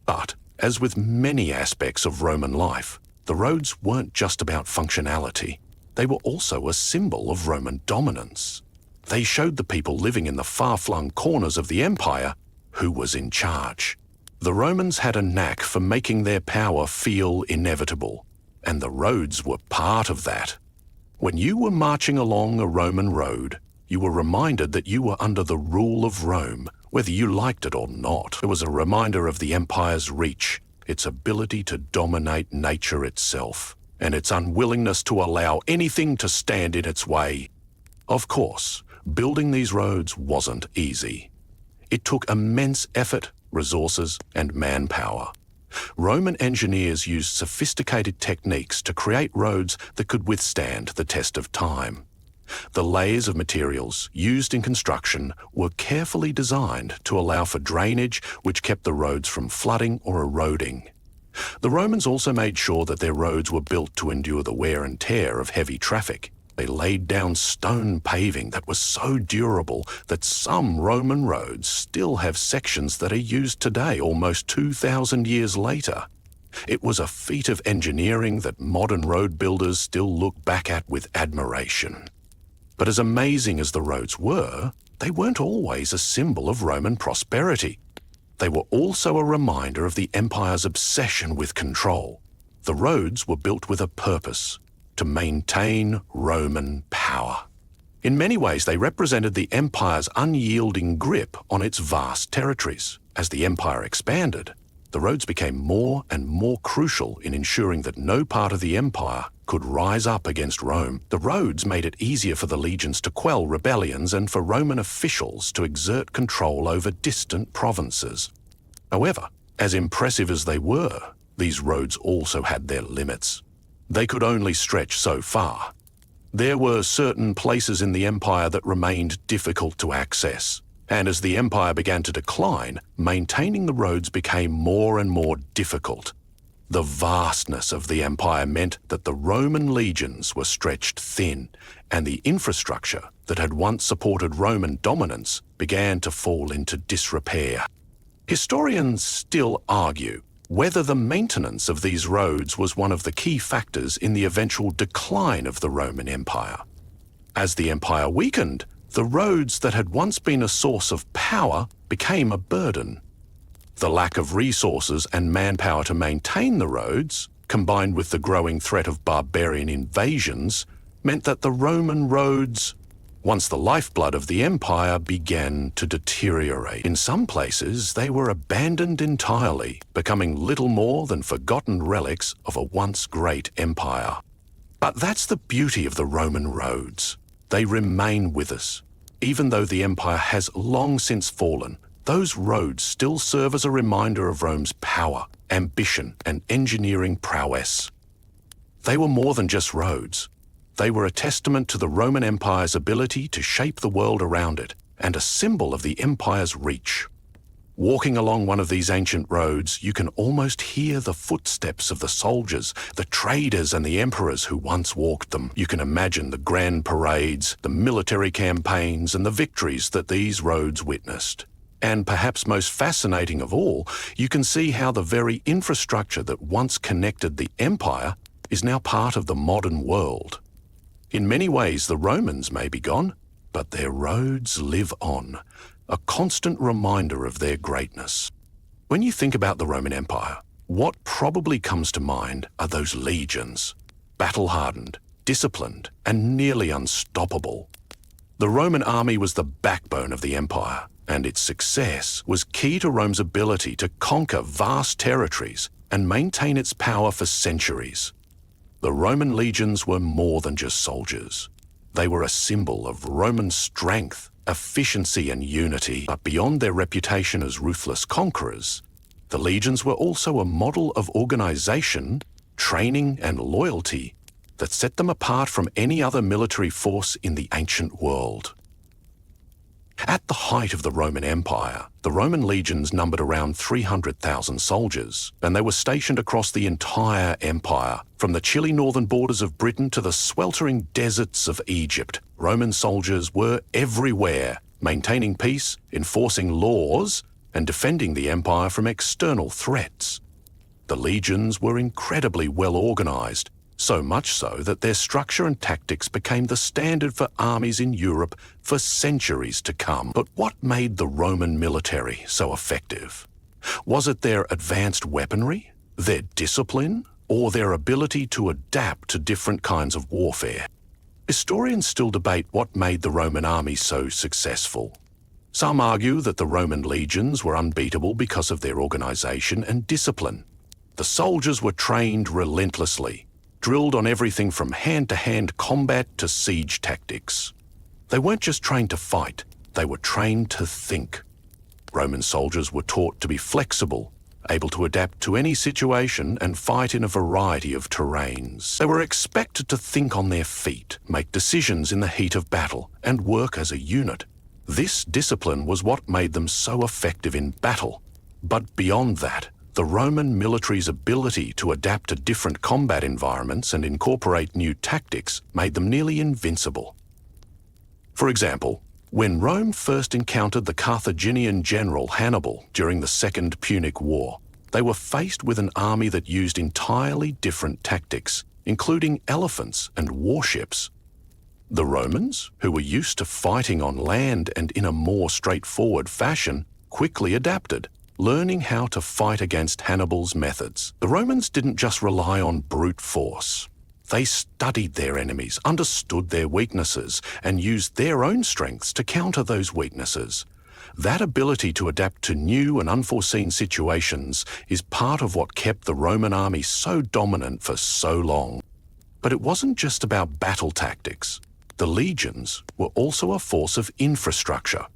But, as with many aspects of Roman life, the roads weren't just about functionality. They were also a symbol of Roman dominance. They showed the people living in the far-flung corners of the empire who was in charge. The Romans had a knack for making their power feel inevitable, and the roads were part of that. When you were marching along a Roman road, you were reminded that you were under the rule of Rome, whether you liked it or not. It was a reminder of the empire's reach, its ability to dominate nature itself, and its unwillingness to allow anything to stand in its way. Of course, building these roads wasn't easy. It took immense effort, resources, and manpower. Roman engineers used sophisticated techniques to create roads that could withstand the test of time. The layers of materials used in construction were carefully designed to allow for drainage, which kept the roads from flooding or eroding. The Romans also made sure that their roads were built to endure the wear and tear of heavy traffic. They laid down stone paving that was so durable that some Roman roads still have sections that are used today, almost 2,000 years later. It was a feat of engineering that modern road builders still look back at with admiration. But as amazing as the roads were, they weren't always a symbol of Roman prosperity. They were also a reminder of the empire's obsession with control. The roads were built with a purpose: to maintain Roman power. In many ways, they represented the empire's unyielding grip on its vast territories. As the empire expanded, the roads became more and more crucial in ensuring that no part of the empire could rise up against Rome. The roads made it easier for the legions to quell rebellions and for Roman officials to exert control over distant provinces. However, as impressive as they were, these roads also had their limits. They could only stretch so far. There were certain places in the empire that remained difficult to access, and as the empire began to decline, maintaining the roads became more and more difficult. The vastness of the empire meant that the Roman legions were stretched thin, and the infrastructure that had once supported Roman dominance began to fall into disrepair. Historians still argue whether the maintenance of these roads was one of the key factors in the eventual decline of the Roman Empire. As the empire weakened, the roads that had once been a source of power became a burden. The lack of resources and manpower to maintain the roads, combined with the growing threat of barbarian invasions, meant that the Roman roads, once the lifeblood of the empire, began to deteriorate. In some places, they were abandoned entirely, becoming little more than forgotten relics of a once great empire. But that's the beauty of the Roman roads. They remain with us. Even though the empire has long since fallen, those roads still serve as a reminder of Rome's power, ambition, and engineering prowess. They were more than just roads. They were a testament to the Roman Empire's ability to shape the world around it, and a symbol of the empire's reach. Walking along one of these ancient roads, you can almost hear the footsteps of the soldiers, the traders, and the emperors who once walked them. You can imagine the grand parades, the military campaigns, and the victories that these roads witnessed. And perhaps most fascinating of all, you can see how the very infrastructure that once connected the empire is now part of the modern world. In many ways, the Romans may be gone, but their roads live on, a constant reminder of their greatness. When you think about the Roman Empire, what probably comes to mind are those legions, battle-hardened, disciplined, and nearly unstoppable. The Roman army was the backbone of the empire, and its success was key to Rome's ability to conquer vast territories and maintain its power for centuries. The Roman legions were more than just soldiers. They were a symbol of Roman strength, efficiency, and unity. But beyond their reputation as ruthless conquerors, the legions were also a model of organization, training, and loyalty that set them apart from any other military force in the ancient world. At the height of the Roman Empire, the Roman legions numbered around 300,000 soldiers, and they were stationed across the entire empire, from the chilly northern borders of Britain to the sweltering deserts of Egypt. Roman soldiers were everywhere, maintaining peace, enforcing laws, and defending the empire from external threats. The legions were incredibly well organized, so much so that their structure and tactics became the standard for armies in Europe for centuries to come. But what made the Roman military so effective? Was it their advanced weaponry, their discipline, or their ability to adapt to different kinds of warfare? Historians still debate what made the Roman army so successful. Some argue that the Roman legions were unbeatable because of their organization and discipline. The soldiers were trained relentlessly, drilled on everything from hand-to-hand combat to siege tactics. They weren't just trained to fight, they were trained to think. Roman soldiers were taught to be flexible, able to adapt to any situation and fight in a variety of terrains. They were expected to think on their feet, make decisions in the heat of battle, and work as a unit. This discipline was what made them so effective in battle. But beyond that, the Roman military's ability to adapt to different combat environments and incorporate new tactics made them nearly invincible. For example, when Rome first encountered the Carthaginian general Hannibal during the Second Punic War, they were faced with an army that used entirely different tactics, including elephants and warships. The Romans, who were used to fighting on land and in a more straightforward fashion, quickly adapted, learning how to fight against Hannibal's methods. The Romans didn't just rely on brute force. They studied their enemies, understood their weaknesses, and used their own strengths to counter those weaknesses. That ability to adapt to new and unforeseen situations is part of what kept the Roman army so dominant for so long. But it wasn't just about battle tactics. The legions were also a force of infrastructure.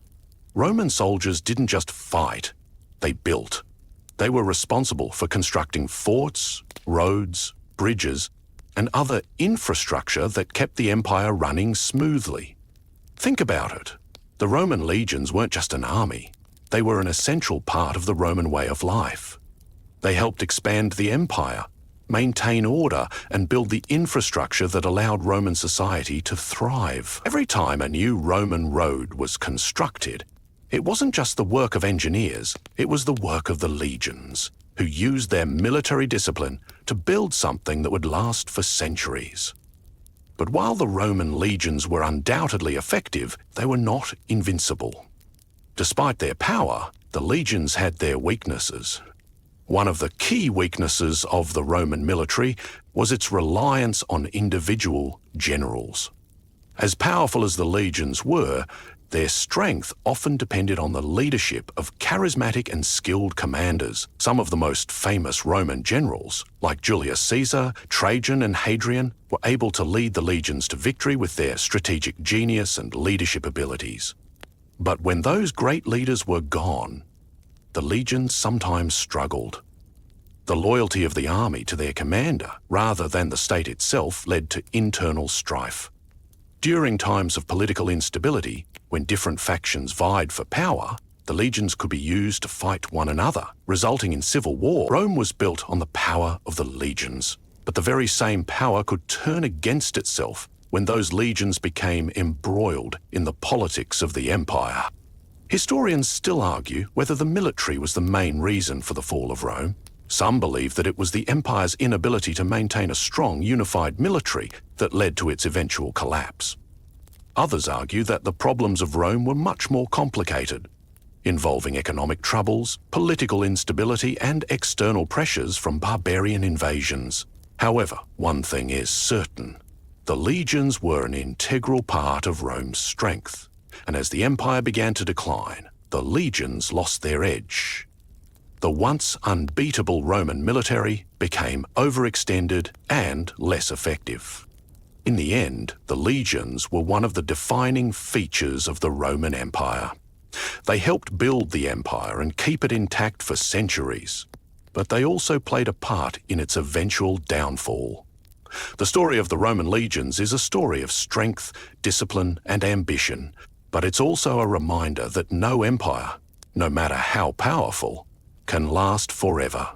Roman soldiers didn't just fight, they built. They were responsible for constructing forts, roads, bridges, and other infrastructure that kept the empire running smoothly. Think about it. The Roman legions weren't just an army. They were an essential part of the Roman way of life. They helped expand the empire, maintain order, and build the infrastructure that allowed Roman society to thrive. Every time a new Roman road was constructed, it wasn't just the work of engineers, it was the work of the legions, who used their military discipline to build something that would last for centuries. But while the Roman legions were undoubtedly effective, they were not invincible. Despite their power, the legions had their weaknesses. One of the key weaknesses of the Roman military was its reliance on individual generals. As powerful as the legions were, their strength often depended on the leadership of charismatic and skilled commanders. Some of the most famous Roman generals, like Julius Caesar, Trajan, and Hadrian, were able to lead the legions to victory with their strategic genius and leadership abilities. But when those great leaders were gone, the legions sometimes struggled. The loyalty of the army to their commander, rather than the state itself, led to internal strife. During times of political instability, when different factions vied for power, the legions could be used to fight one another, resulting in civil war. Rome was built on the power of the legions, but the very same power could turn against itself when those legions became embroiled in the politics of the empire. Historians still argue whether the military was the main reason for the fall of Rome. Some believe that it was the empire's inability to maintain a strong, unified military that led to its eventual collapse. Others argue that the problems of Rome were much more complicated, involving economic troubles, political instability, and external pressures from barbarian invasions. However, one thing is certain. The legions were an integral part of Rome's strength, and as the empire began to decline, the legions lost their edge. The once unbeatable Roman military became overextended and less effective. In the end, the legions were one of the defining features of the Roman Empire. They helped build the empire and keep it intact for centuries, but they also played a part in its eventual downfall. The story of the Roman legions is a story of strength, discipline, and ambition, but it's also a reminder that no empire, no matter how powerful, can last forever.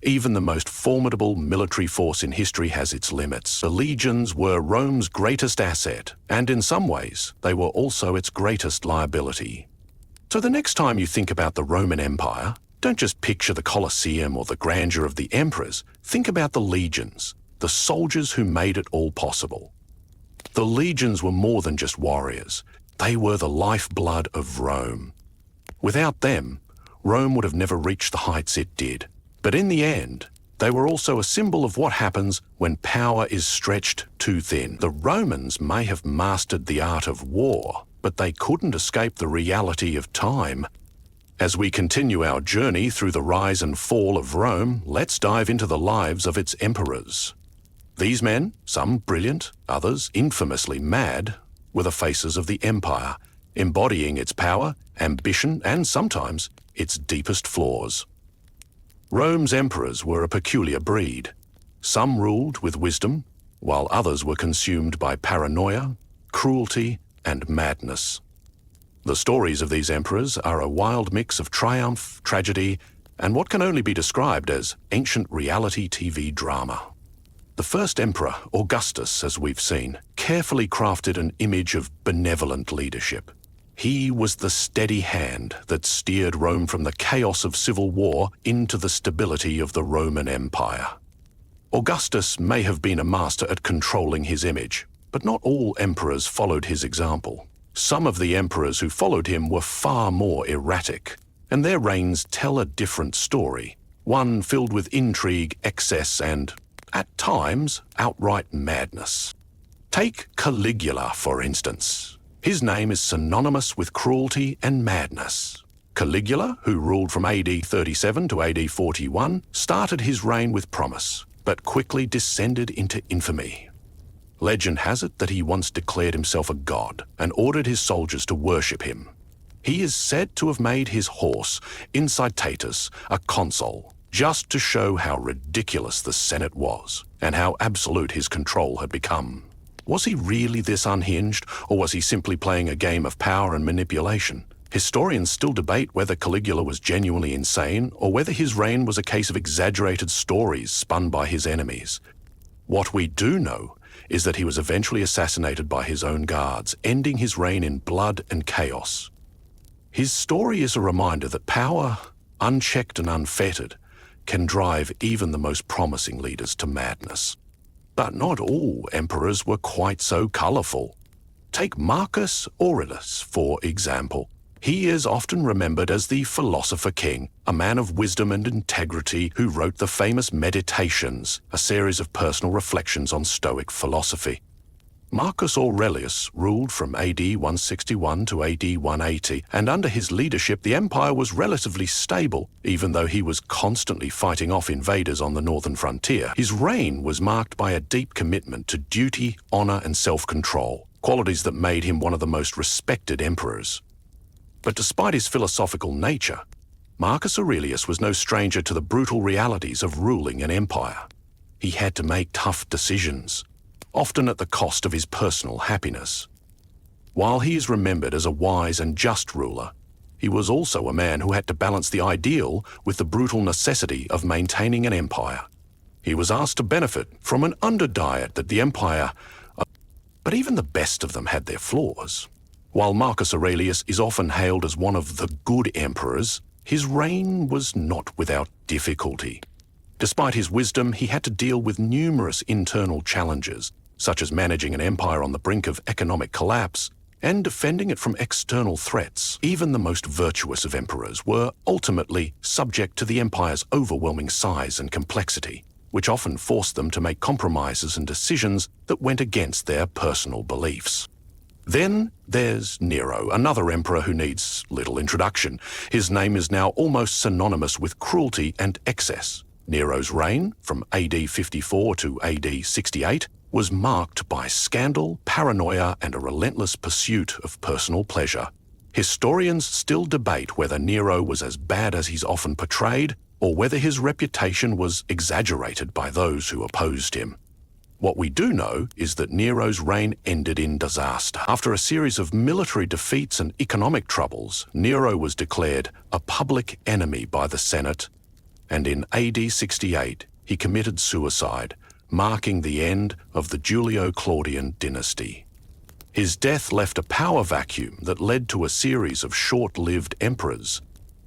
Even the most formidable military force in history has its limits. The legions were Rome's greatest asset, and in some ways, they were also its greatest liability. So the next time you think about the Roman Empire, don't just picture the Colosseum or the grandeur of the emperors. Think about the legions, the soldiers who made it all possible. The legions were more than just warriors. They were the lifeblood of Rome. Without them, Rome would have never reached the heights it did. But in the end, they were also a symbol of what happens when power is stretched too thin. The Romans may have mastered the art of war, but they couldn't escape the reality of time. As we continue our journey through the rise and fall of Rome, let's dive into the lives of its emperors. These men, some brilliant, others infamously mad, were the faces of the empire, embodying its power, ambition, and sometimes its deepest flaws. Rome's emperors were a peculiar breed. Some ruled with wisdom, while others were consumed by paranoia, cruelty, and madness. The stories of these emperors are a wild mix of triumph, tragedy, and what can only be described as ancient reality TV drama. The first emperor, Augustus, as we've seen, carefully crafted an image of benevolent leadership. He was the steady hand that steered Rome from the chaos of civil war into the stability of the Roman Empire. Augustus may have been a master at controlling his image, but not all emperors followed his example. Some of the emperors who followed him were far more erratic, and their reigns tell a different story, one filled with intrigue, excess, and, at times, outright madness. Take Caligula, for instance. His name is synonymous with cruelty and madness. Caligula, who ruled from AD 37 to AD 41, started his reign with promise, but quickly descended into infamy. Legend has it that he once declared himself a god and ordered his soldiers to worship him. He is said to have made his horse, Incitatus, a consul, just to show how ridiculous the Senate was and how absolute his control had become. Was he really this unhinged, or was he simply playing a game of power and manipulation? Historians still debate whether Caligula was genuinely insane or whether his reign was a case of exaggerated stories spun by his enemies. What we do know is that he was eventually assassinated by his own guards, ending his reign in blood and chaos. His story is a reminder that power, unchecked and unfettered, can drive even the most promising leaders to madness. But not all emperors were quite so colourful. Take Marcus Aurelius, for example. He is often remembered as the philosopher king, a man of wisdom and integrity who wrote the famous Meditations, a series of personal reflections on Stoic philosophy. Marcus Aurelius ruled from AD 161 to AD 180, and under his leadership the empire was relatively stable, even though he was constantly fighting off invaders on the northern frontier. His reign was marked by a deep commitment to duty, honor, and self-control, qualities that made him one of the most respected emperors. But despite his philosophical nature, Marcus Aurelius was no stranger to the brutal realities of ruling an empire. He had to make tough decisions, often at the cost of his personal happiness. While he is remembered as a wise and just ruler, he was also a man who had to balance the ideal with the brutal necessity of maintaining an empire. He was asked to benefit from an underdiet that the empire, but even the best of them had their flaws. While Marcus Aurelius is often hailed as one of the good emperors, his reign was not without difficulty. Despite his wisdom, he had to deal with numerous internal challenges, such as managing an empire on the brink of economic collapse and defending it from external threats. Even the most virtuous of emperors were ultimately subject to the empire's overwhelming size and complexity, which often forced them to make compromises and decisions that went against their personal beliefs. Then there's Nero, another emperor who needs little introduction. His name is now almost synonymous with cruelty and excess. Nero's reign, from AD 54 to AD 68, was marked by scandal, paranoia, and a relentless pursuit of personal pleasure. Historians still debate whether Nero was as bad as he's often portrayed, or whether his reputation was exaggerated by those who opposed him. What we do know is that Nero's reign ended in disaster. After a series of military defeats and economic troubles, Nero was declared a public enemy by the Senate, and in AD 68 he committed suicide, marking the end of the Julio-Claudian dynasty. His death left a power vacuum that led to a series of short-lived emperors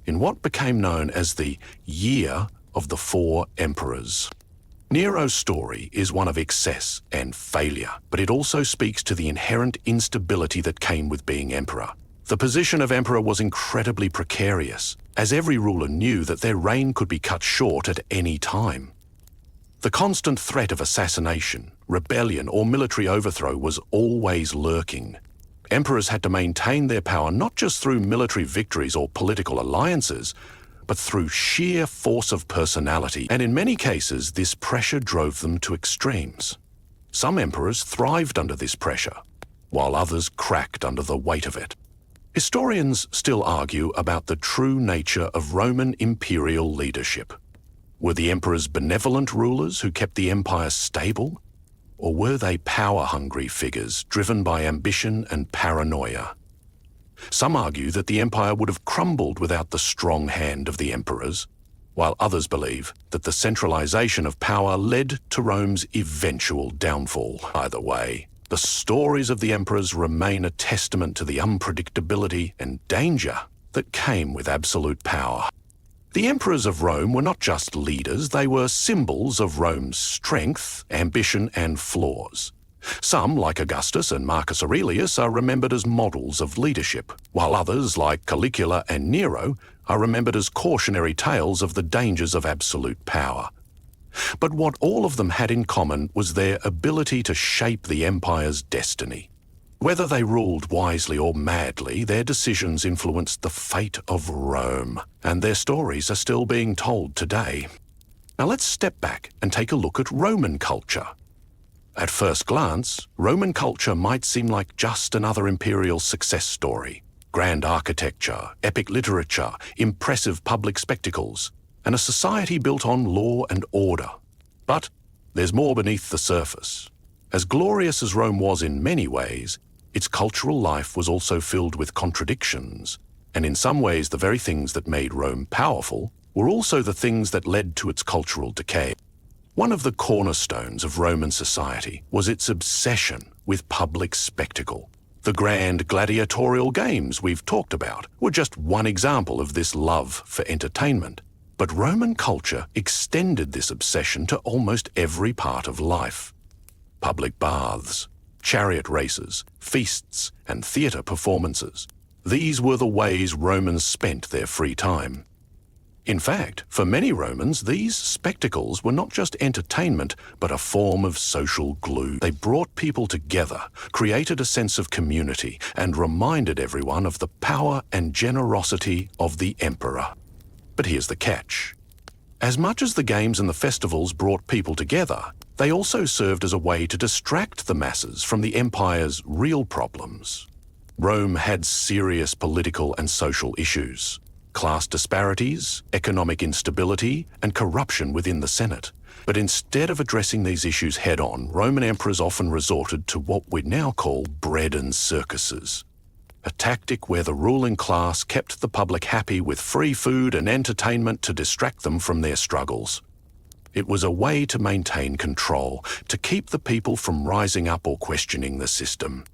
in what became known as the Year of the Four Emperors. Nero's story is one of excess and failure, but it also speaks to the inherent instability that came with being emperor. The position of emperor was incredibly precarious, as every ruler knew that their reign could be cut short at any time. The constant threat of assassination, rebellion, or military overthrow was always lurking. Emperors had to maintain their power not just through military victories or political alliances, but through sheer force of personality, and in many cases this pressure drove them to extremes. Some emperors thrived under this pressure, while others cracked under the weight of it. Historians still argue about the true nature of Roman imperial leadership. Were the emperors benevolent rulers who kept the empire stable? Or were they power-hungry figures driven by ambition and paranoia? Some argue that the empire would have crumbled without the strong hand of the emperors, while others believe that the centralization of power led to Rome's eventual downfall. Either way, the stories of the emperors remain a testament to the unpredictability and danger that came with absolute power. The emperors of Rome were not just leaders, they were symbols of Rome's strength, ambition, and flaws. Some, like Augustus and Marcus Aurelius, are remembered as models of leadership, while others, like Caligula and Nero, are remembered as cautionary tales of the dangers of absolute power. But what all of them had in common was their ability to shape the empire's destiny. Whether they ruled wisely or madly, their decisions influenced the fate of Rome, and their stories are still being told today. Now let's step back and take a look at Roman culture. At first glance, Roman culture might seem like just another imperial success story. Grand architecture, epic literature, impressive public spectacles, and a society built on law and order. But there's more beneath the surface. As glorious as Rome was in many ways, its cultural life was also filled with contradictions, and in some ways the very things that made Rome powerful were also the things that led to its cultural decay. One of the cornerstones of Roman society was its obsession with public spectacle. The grand gladiatorial games we've talked about were just one example of this love for entertainment. But Roman culture extended this obsession to almost every part of life. Public baths, chariot races, feasts, and theatre performances. These were the ways Romans spent their free time. In fact, for many Romans, these spectacles were not just entertainment, but a form of social glue. They brought people together, created a sense of community, and reminded everyone of the power and generosity of the emperor. But here's the catch. As much as the games and the festivals brought people together, they also served as a way to distract the masses from the empire's real problems. Rome had serious political and social issues: class disparities, economic instability, and corruption within the Senate. But instead of addressing these issues head-on, Roman emperors often resorted to what we now call bread and circuses, a tactic where the ruling class kept the public happy with free food and entertainment to distract them from their struggles. It was a way to maintain control, to keep the people from rising up or questioning the system.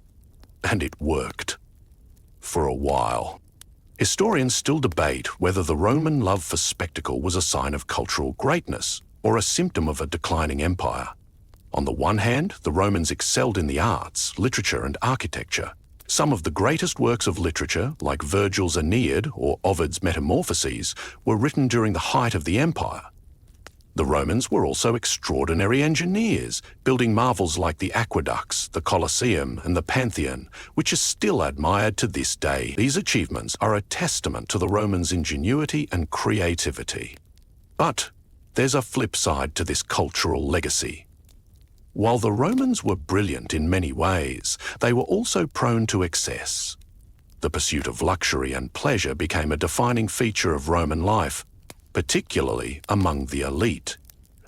And it worked. For a while. Historians still debate whether the Roman love for spectacle was a sign of cultural greatness or a symptom of a declining empire. On the one hand, the Romans excelled in the arts, literature, and architecture. Some of the greatest works of literature, like Virgil's Aeneid or Ovid's Metamorphoses, were written during the height of the empire. The Romans were also extraordinary engineers, building marvels like the aqueducts, the Colosseum, and the Pantheon, which is still admired to this day. These achievements are a testament to the Romans' ingenuity and creativity. But there's a flip side to this cultural legacy. While the Romans were brilliant in many ways, they were also prone to excess. The pursuit of luxury and pleasure became a defining feature of Roman life, particularly among the elite.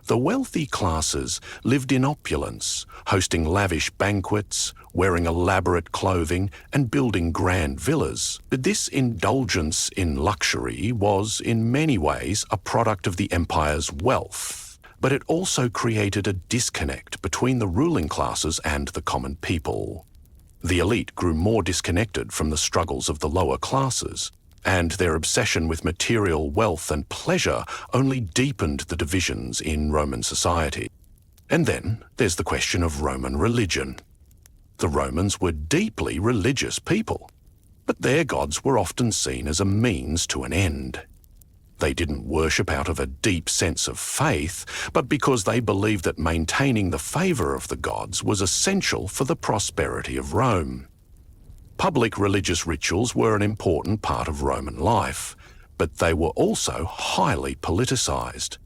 The wealthy classes lived in opulence, hosting lavish banquets, wearing elaborate clothing, and building grand villas. But this indulgence in luxury was, in many ways, a product of the empire's wealth. But it also created a disconnect between the ruling classes and the common people. The elite grew more disconnected from the struggles of the lower classes, and their obsession with material wealth and pleasure only deepened the divisions in Roman society. And then there's the question of Roman religion. The Romans were deeply religious people, but their gods were often seen as a means to an end. They didn't worship out of a deep sense of faith, but because they believed that maintaining the favour of the gods was essential for the prosperity of Rome. Public religious rituals were an important part of Roman life, but they were also highly politicised.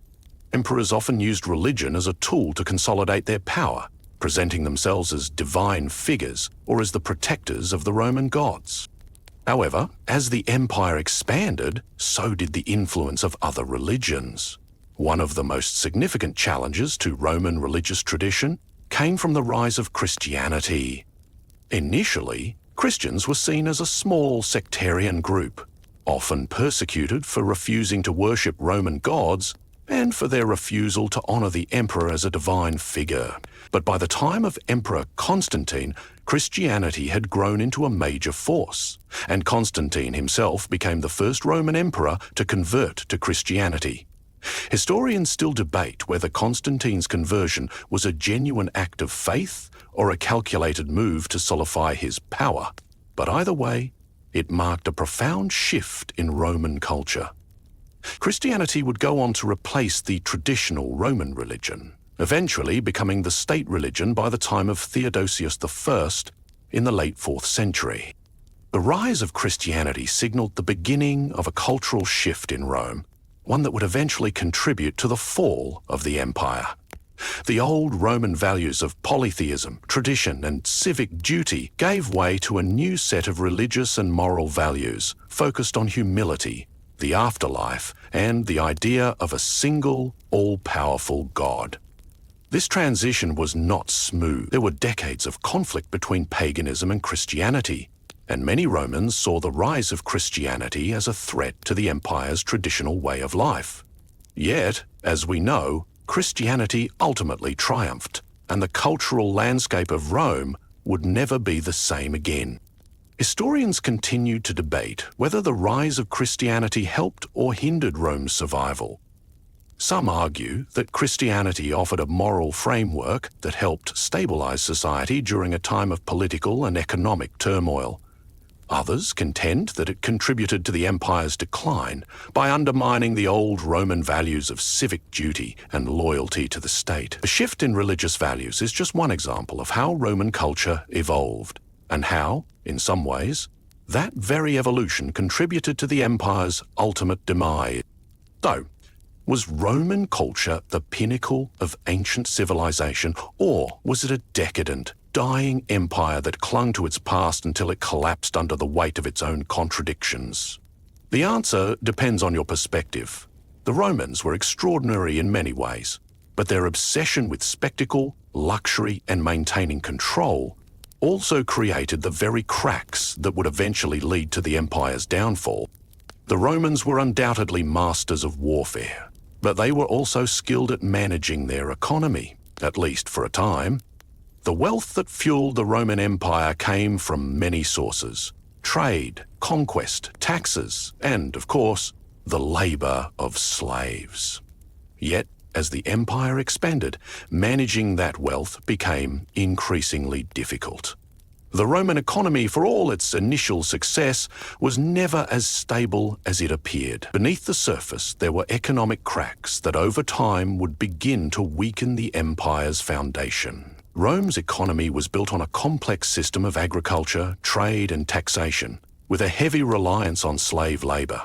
Emperors often used religion as a tool to consolidate their power, presenting themselves as divine figures or as the protectors of the Roman gods. However, as the empire expanded, so did the influence of other religions. One of the most significant challenges to Roman religious tradition came from the rise of Christianity. Initially, Christians were seen as a small sectarian group, often persecuted for refusing to worship Roman gods and for their refusal to honour the emperor as a divine figure. But by the time of Emperor Constantine, Christianity had grown into a major force, and Constantine himself became the first Roman emperor to convert to Christianity. Historians still debate whether Constantine's conversion was a genuine act of faith or a calculated move to solidify his power. But either way, it marked a profound shift in Roman culture. Christianity would go on to replace the traditional Roman religion, eventually becoming the state religion by the time of Theodosius I in the late 4th century. The rise of Christianity signaled the beginning of a cultural shift in Rome, one that would eventually contribute to the fall of the empire. The old Roman values of polytheism, tradition, and civic duty gave way to a new set of religious and moral values focused on humility, the afterlife, and the idea of a single, all-powerful God. This transition was not smooth. There were decades of conflict between paganism and Christianity, and many Romans saw the rise of Christianity as a threat to the empire's traditional way of life. Yet, as we know, Christianity ultimately triumphed, and the cultural landscape of Rome would never be the same again. Historians continue to debate whether the rise of Christianity helped or hindered Rome's survival. Some argue that Christianity offered a moral framework that helped stabilize society during a time of political and economic turmoil. Others contend that it contributed to the empire's decline by undermining the old Roman values of civic duty and loyalty to the state. The shift in religious values is just one example of how Roman culture evolved, and how, in some ways, that very evolution contributed to the empire's ultimate demise. So, was Roman culture the pinnacle of ancient civilization, or was it a decadent, dying empire that clung to its past until it collapsed under the weight of its own contradictions? The answer depends on your perspective. The Romans were extraordinary in many ways, but their obsession with spectacle, luxury, and maintaining control also created the very cracks that would eventually lead to the empire's downfall. The Romans were undoubtedly masters of warfare, but they were also skilled at managing their economy, at least for a time. The wealth that fueled the Roman Empire came from many sources: trade, conquest, taxes, and, of course, the labour of slaves. Yet, as the empire expanded, managing that wealth became increasingly difficult. The Roman economy, for all its initial success, was never as stable as it appeared. Beneath the surface, there were economic cracks that over time would begin to weaken the empire's foundation. Rome's economy was built on a complex system of agriculture, trade, and taxation, with a heavy reliance on slave labour.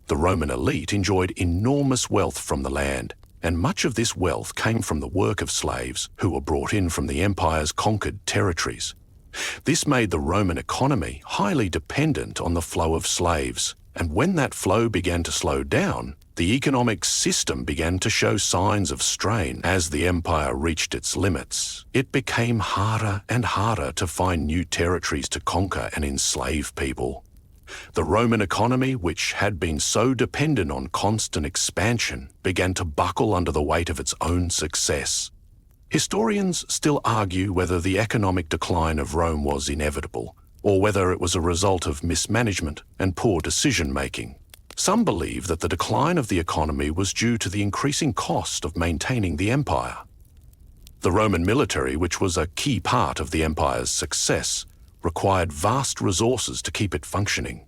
The Roman elite enjoyed enormous wealth from the land, and much of this wealth came from the work of slaves who were brought in from the empire's conquered territories. This made the Roman economy highly dependent on the flow of slaves, and when that flow began to slow down, The economic system began to show signs of strain as the empire reached its limits. It became harder and harder to find new territories to conquer and enslave people. The Roman economy, which had been so dependent on constant expansion, began to buckle under the weight of its own success. Historians still argue whether the economic decline of Rome was inevitable, or whether it was a result of mismanagement and poor decision-making. Some believe that the decline of the economy was due to the increasing cost of maintaining the empire. The Roman military, which was a key part of the empire's success, required vast resources to keep it functioning.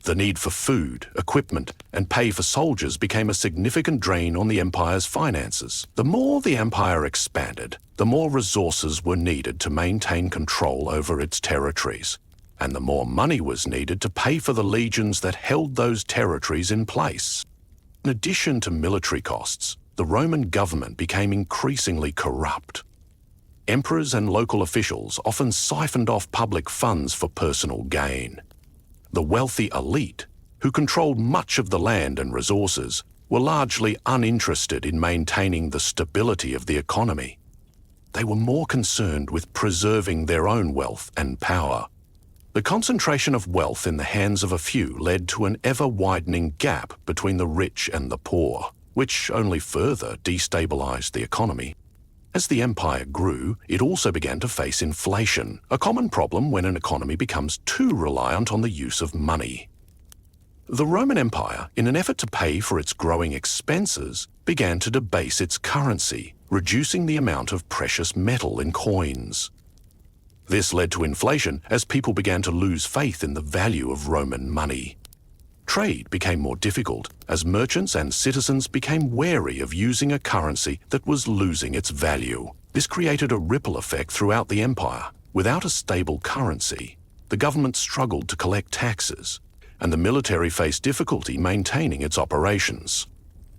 The need for food, equipment, and pay for soldiers became a significant drain on the empire's finances. The more the empire expanded, the more resources were needed to maintain control over its territories, and the more money was needed to pay for the legions that held those territories in place. In addition to military costs, the Roman government became increasingly corrupt. Emperors and local officials often siphoned off public funds for personal gain. The wealthy elite, who controlled much of the land and resources, were largely uninterested in maintaining the stability of the economy. They were more concerned with preserving their own wealth and power. The concentration of wealth in the hands of a few led to an ever-widening gap between the rich and the poor, which only further destabilized the economy. As the empire grew, it also began to face inflation, a common problem when an economy becomes too reliant on the use of money. The Roman Empire, in an effort to pay for its growing expenses, began to debase its currency, reducing the amount of precious metal in coins. This led to inflation as people began to lose faith in the value of Roman money. Trade became more difficult as merchants and citizens became wary of using a currency that was losing its value. This created a ripple effect throughout the empire. Without a stable currency, the government struggled to collect taxes, and the military faced difficulty maintaining its operations.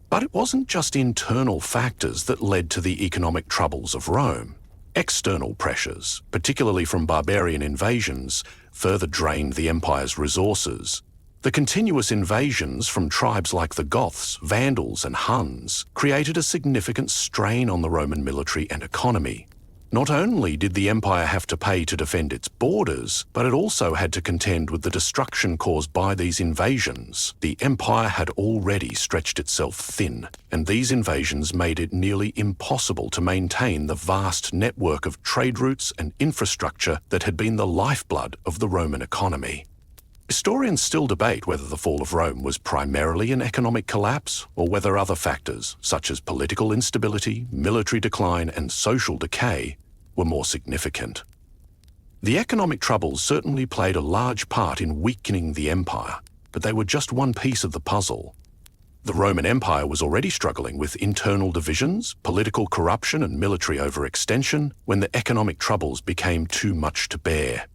But it wasn't just internal factors that led to the economic troubles of Rome. External pressures, particularly from barbarian invasions, further drained the empire's resources. The continuous invasions from tribes like the Goths, Vandals, and Huns created a significant strain on the Roman military and economy. Not only did the empire have to pay to defend its borders, but it also had to contend with the destruction caused by these invasions. The empire had already stretched itself thin, and these invasions made it nearly impossible to maintain the vast network of trade routes and infrastructure that had been the lifeblood of the Roman economy. Historians still debate whether the fall of Rome was primarily an economic collapse or whether other factors, such as political instability, military decline, and social decay, were more significant. The economic troubles certainly played a large part in weakening the empire, but they were just one piece of the puzzle. The Roman Empire was already struggling with internal divisions, political corruption, and military overextension when the economic troubles became too much to bear.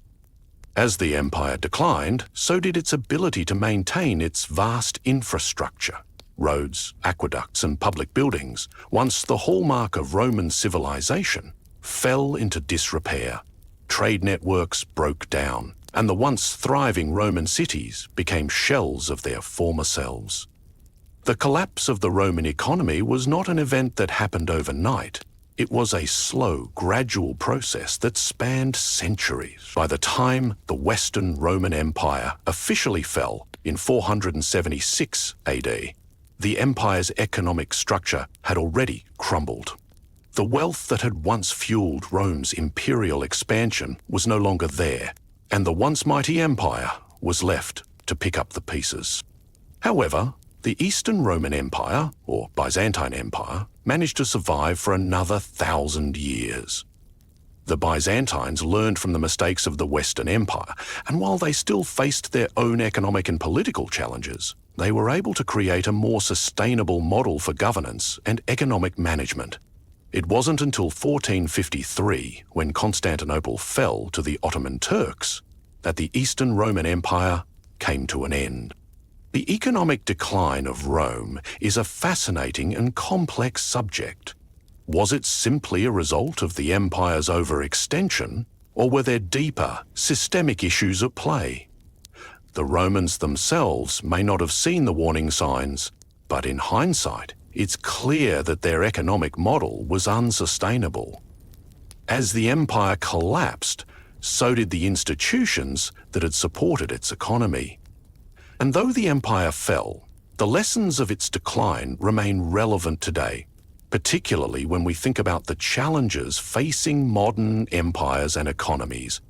As the empire declined, so did its ability to maintain its vast infrastructure. Roads, aqueducts, and public buildings, once the hallmark of Roman civilization, fell into disrepair. Trade networks broke down, and the once thriving Roman cities became shells of their former selves. The collapse of the Roman economy was not an event that happened overnight. It was a slow, gradual process that spanned centuries. By the time the Western Roman Empire officially fell in 476 AD, the empire's economic structure had already crumbled. The wealth that had once fueled Rome's imperial expansion was no longer there, and the once mighty empire was left to pick up the pieces. However, the Eastern Roman Empire, or Byzantine Empire, managed to survive for another 1,000 years. The Byzantines learned from the mistakes of the Western Empire, and while they still faced their own economic and political challenges, they were able to create a more sustainable model for governance and economic management. It wasn't until 1453, when Constantinople fell to the Ottoman Turks, that the Eastern Roman Empire came to an end. The economic decline of Rome is a fascinating and complex subject. Was it simply a result of the empire's overextension, or were there deeper, systemic issues at play? The Romans themselves may not have seen the warning signs, But in hindsight, it's clear that their economic model was unsustainable. As the empire collapsed, so did the institutions that had supported its economy. And though the empire fell, the lessons of its decline remain relevant today, particularly when we think about the challenges facing modern empires and economies.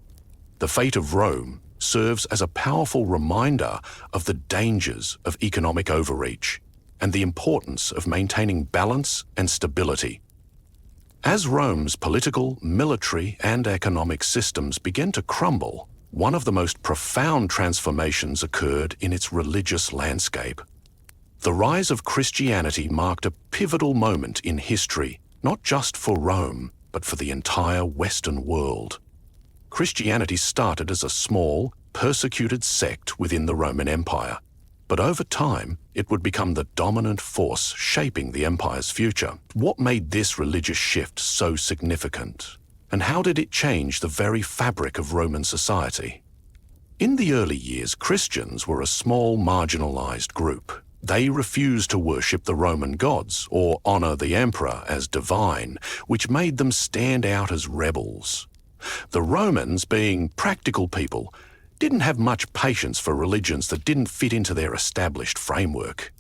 The fate of Rome serves as a powerful reminder of the dangers of economic overreach and the importance of maintaining balance and stability. As Rome's political, military, and economic systems began to crumble, one of the most profound transformations occurred in its religious landscape. The rise of Christianity marked a pivotal moment in history, not just for Rome, but for the entire Western world. Christianity started as a small, persecuted sect within the Roman Empire, but over time, it would become the dominant force shaping the empire's future. What made this religious shift so significant? And how did it change the very fabric of Roman society? In the early years, Christians were a small, marginalized group. They refused to worship the Roman gods or honor the emperor as divine, which made them stand out as rebels. The Romans, being practical people, didn't have much patience for religions that didn't fit into their established framework.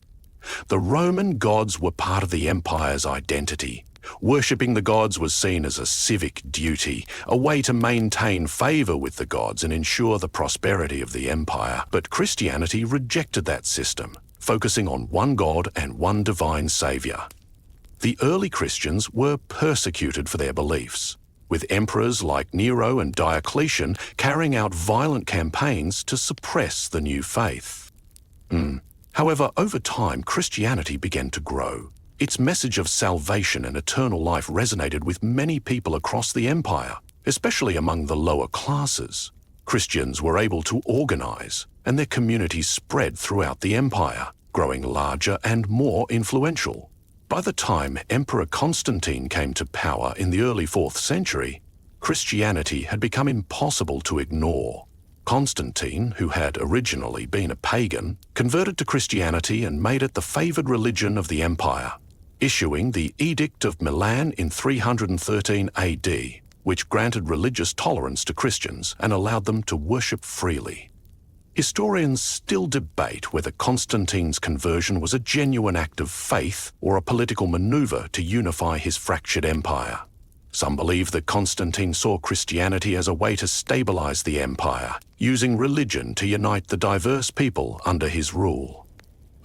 The Roman gods were part of the empire's identity. Worshipping the gods was seen as a civic duty, a way to maintain favor with the gods and ensure the prosperity of the empire. But Christianity rejected that system, focusing on one God and one divine savior. The early Christians were persecuted for their beliefs, with emperors like Nero and Diocletian carrying out violent campaigns to suppress the new faith. However, over time, Christianity began to grow. Its message of salvation and eternal life resonated with many people across the empire, especially among the lower classes. Christians were able to organize, and their communities spread throughout the empire, growing larger and more influential. By the time Emperor Constantine came to power in the early 4th century, Christianity had become impossible to ignore. Constantine, who had originally been a pagan, converted to Christianity and made it the favored religion of the empire, issuing the Edict of Milan in 313 AD, which granted religious tolerance to Christians and allowed them to worship freely. Historians still debate whether Constantine's conversion was a genuine act of faith or a political maneuver to unify his fractured empire. Some believe that Constantine saw Christianity as a way to stabilize the empire, using religion to unite the diverse people under his rule.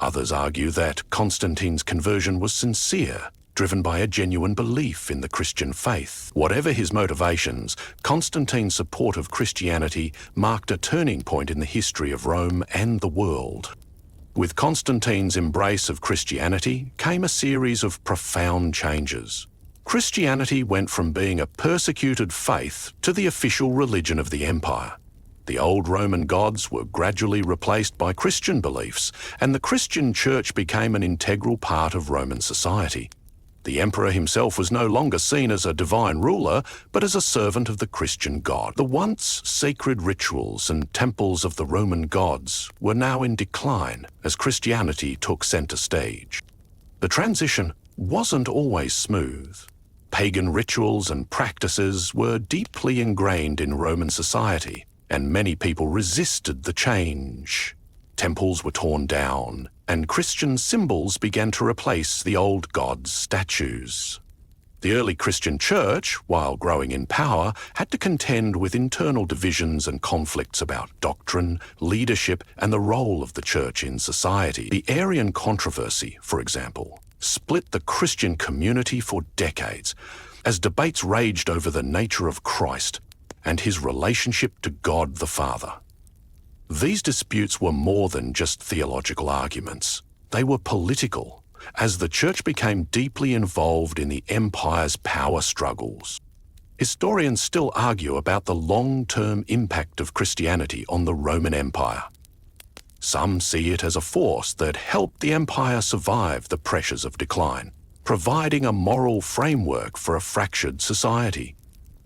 Others argue that Constantine's conversion was sincere, driven by a genuine belief in the Christian faith. Whatever his motivations, Constantine's support of Christianity marked a turning point in the history of Rome and the world. With Constantine's embrace of Christianity came a series of profound changes. Christianity went from being a persecuted faith to the official religion of the empire. The old Roman gods were gradually replaced by Christian beliefs, and the Christian church became an integral part of Roman society. The emperor himself was no longer seen as a divine ruler, but as a servant of the Christian God. The once sacred rituals and temples of the Roman gods were now in decline as Christianity took center stage. The transition wasn't always smooth. Pagan rituals and practices were deeply ingrained in Roman society, and many people resisted the change. Temples were torn down, and Christian symbols began to replace the old gods' statues. The early Christian church, while growing in power, had to contend with internal divisions and conflicts about doctrine, leadership, and the role of the church in society. The Arian controversy, for example, split the Christian community for decades, as debates raged over the nature of Christ and his relationship to God the Father. These disputes were more than just theological arguments. They were political, as the church became deeply involved in the empire's power struggles. Historians still argue about the long-term impact of Christianity on the Roman Empire. Some see it as a force that helped the empire survive the pressures of decline, providing a moral framework for a fractured society.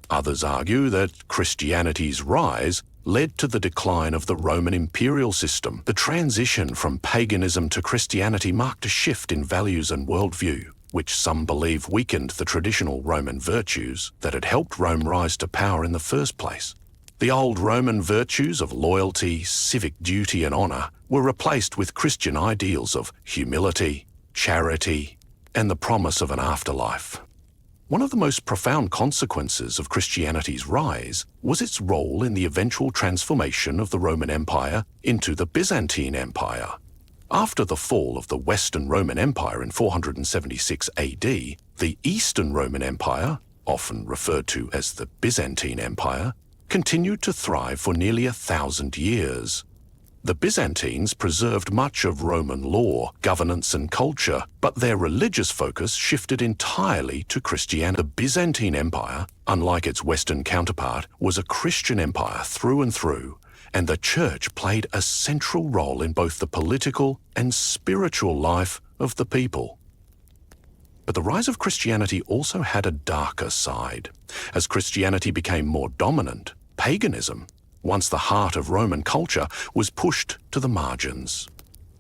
Others argue that Christianity's rise led to the decline of the Roman imperial system. The transition from paganism to Christianity marked a shift in values and worldview, which some believe weakened the traditional Roman virtues that had helped Rome rise to power in the first place. The old Roman virtues of loyalty, civic duty and honour were replaced with Christian ideals of humility, charity, and the promise of an afterlife. One of the most profound consequences of Christianity's rise was its role in the eventual transformation of the Roman Empire into the Byzantine Empire. After the fall of the Western Roman Empire in 476 AD, the Eastern Roman Empire, often referred to as the Byzantine Empire, continued to thrive for nearly 1,000 years. The Byzantines preserved much of Roman law, governance and culture, but their religious focus shifted entirely to Christianity. The Byzantine Empire, unlike its Western counterpart, was a Christian empire through and through, and the Church played a central role in both the political and spiritual life of the people. But the rise of Christianity also had a darker side. As Christianity became more dominant, paganism, once the heart of Roman culture, was pushed to the margins.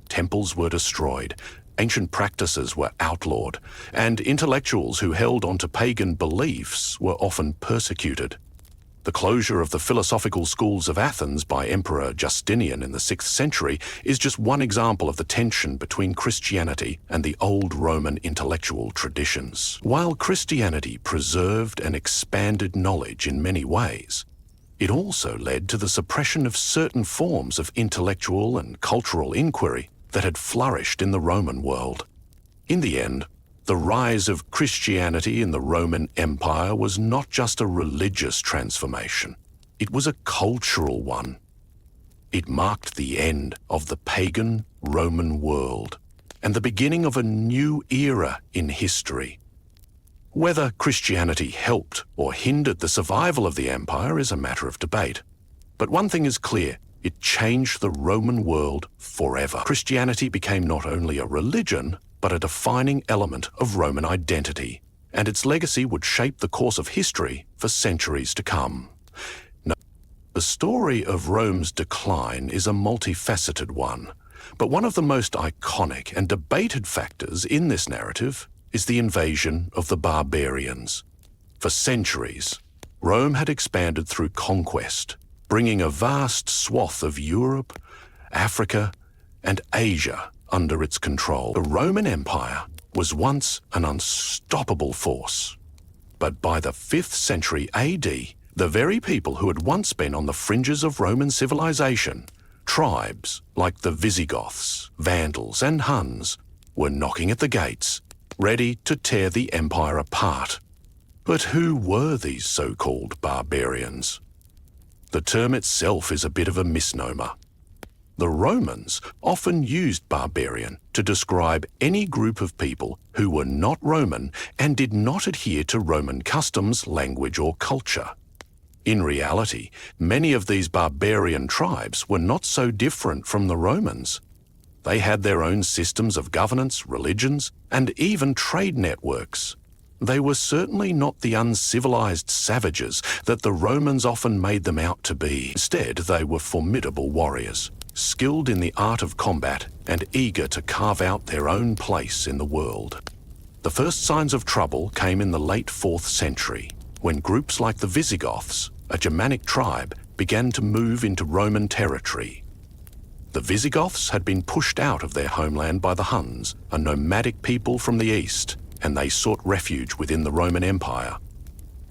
Temples were destroyed, ancient practices were outlawed, and intellectuals who held onto pagan beliefs were often persecuted. The closure of the philosophical schools of Athens by Emperor Justinian in the 6th century is just one example of the tension between Christianity and the old Roman intellectual traditions. While Christianity preserved and expanded knowledge in many ways, it also led to the suppression of certain forms of intellectual and cultural inquiry that had flourished in the Roman world. In the end, the rise of Christianity in the Roman Empire was not just a religious transformation, it was a cultural one. It marked the end of the pagan Roman world and the beginning of a new era in history. Whether Christianity helped or hindered the survival of the empire is a matter of debate. But one thing is clear, it changed the Roman world forever. Christianity became not only a religion, but a defining element of Roman identity, and its legacy would shape the course of history for centuries to come. Now, the story of Rome's decline is a multifaceted one, but one of the most iconic and debated factors in this narrative is the invasion of the barbarians. For centuries, Rome had expanded through conquest, bringing a vast swath of Europe, Africa, and Asia under its control. The Roman Empire was once an unstoppable force. But by the 5th century AD, the very people who had once been on the fringes of Roman civilization, tribes like the Visigoths, Vandals, and Huns, were knocking at the gates, ready to tear the empire apart. But who were these so-called barbarians? The term itself is a bit of a misnomer. The Romans often used barbarian to describe any group of people who were not Roman and did not adhere to Roman customs, language, or culture. In reality, many of these barbarian tribes were not so different from the Romans. They had their own systems of governance, religions, and even trade networks. They were certainly not the uncivilized savages that the Romans often made them out to be. Instead, they were formidable warriors, skilled in the art of combat and eager to carve out their own place in the world. The first signs of trouble came in the late 4th century, when groups like the Visigoths, a Germanic tribe, began to move into Roman territory. The Visigoths had been pushed out of their homeland by the Huns, a nomadic people from the east, and they sought refuge within the Roman Empire.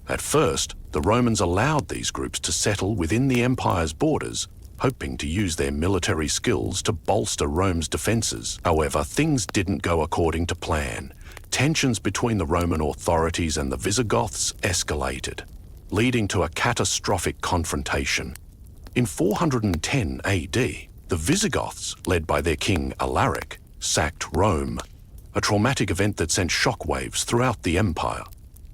At first, the Romans allowed these groups to settle within the empire's borders, hoping to use their military skills to bolster Rome's defenses. However, things didn't go according to plan. Tensions between the Roman authorities and the Visigoths escalated, leading to a catastrophic confrontation. In 410 AD, the Visigoths, led by their king Alaric, sacked Rome, a traumatic event that sent shockwaves throughout the empire.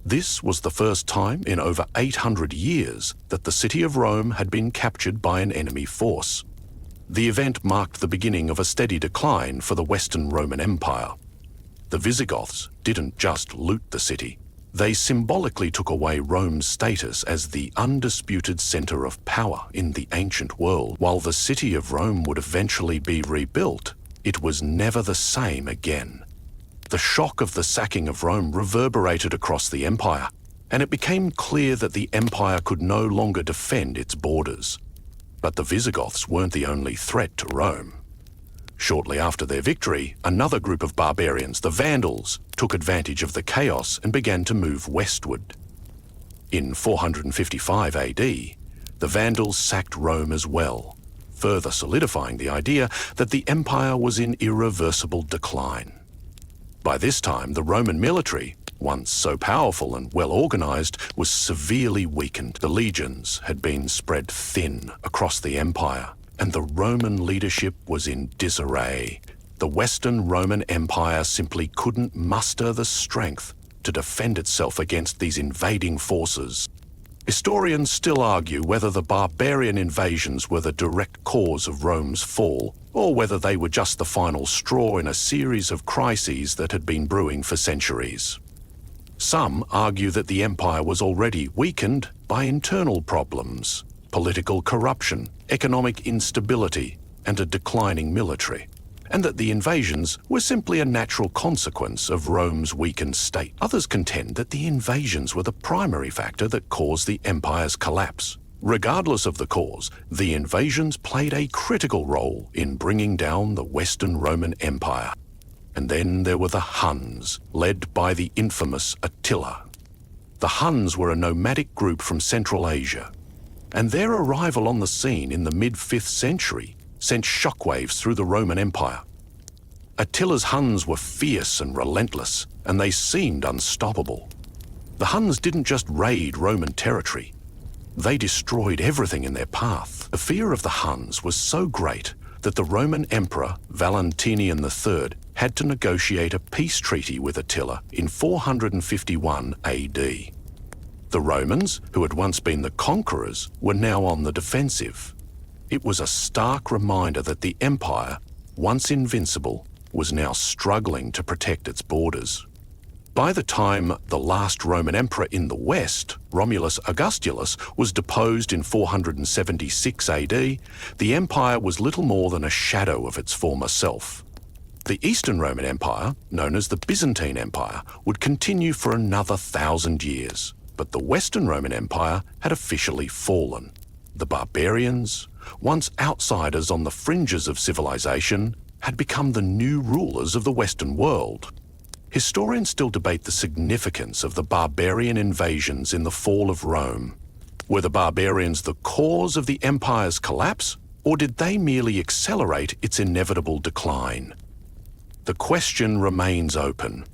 This was the first time in over 800 years that the city of Rome had been captured by an enemy force. The event marked the beginning of a steady decline for the Western Roman Empire. The Visigoths didn't just loot the city. They symbolically took away Rome's status as the undisputed center of power in the ancient world. While the city of Rome would eventually be rebuilt, it was never the same again. The shock of the sacking of Rome reverberated across the empire, and it became clear that the empire could no longer defend its borders. But the Visigoths weren't the only threat to Rome. Shortly after their victory, another group of barbarians, the Vandals, took advantage of the chaos and began to move westward. In 455 AD, the Vandals sacked Rome as well, further solidifying the idea that the empire was in irreversible decline. By this time, the Roman military, once so powerful and well-organized, was severely weakened. The legions had been spread thin across the empire, and the Roman leadership was in disarray. The Western Roman Empire simply couldn't muster the strength to defend itself against these invading forces. Historians still argue whether the barbarian invasions were the direct cause of Rome's fall, or whether they were just the final straw in a series of crises that had been brewing for centuries. Some argue that the empire was already weakened by internal problems, political corruption, economic instability, and a declining military, and that the invasions were simply a natural consequence of Rome's weakened state. Others contend that the invasions were the primary factor that caused the empire's collapse. Regardless of the cause, the invasions played a critical role in bringing down the Western Roman Empire. And then there were the Huns, led by the infamous Attila. The Huns were a nomadic group from Central Asia, and their arrival on the scene in the mid-5th century sent shockwaves through the Roman Empire. Attila's Huns were fierce and relentless, and they seemed unstoppable. The Huns didn't just raid Roman territory. They destroyed everything in their path. The fear of the Huns was so great that the Roman Emperor Valentinian III had to negotiate a peace treaty with Attila in 451 AD. The Romans, who had once been the conquerors, were now on the defensive. It was a stark reminder that the empire, once invincible, was now struggling to protect its borders. By the time the last Roman emperor in the West, Romulus Augustulus, was deposed in 476 AD, the empire was little more than a shadow of its former self. The Eastern Roman Empire, known as the Byzantine Empire, would continue for another 1,000 years, but the Western Roman Empire had officially fallen. The barbarians, once outsiders on the fringes of civilization, had become the new rulers of the Western world. Historians still debate the significance of the barbarian invasions in the fall of Rome. Were the barbarians the cause of the empire's collapse, or did they merely accelerate its inevitable decline? The question remains open,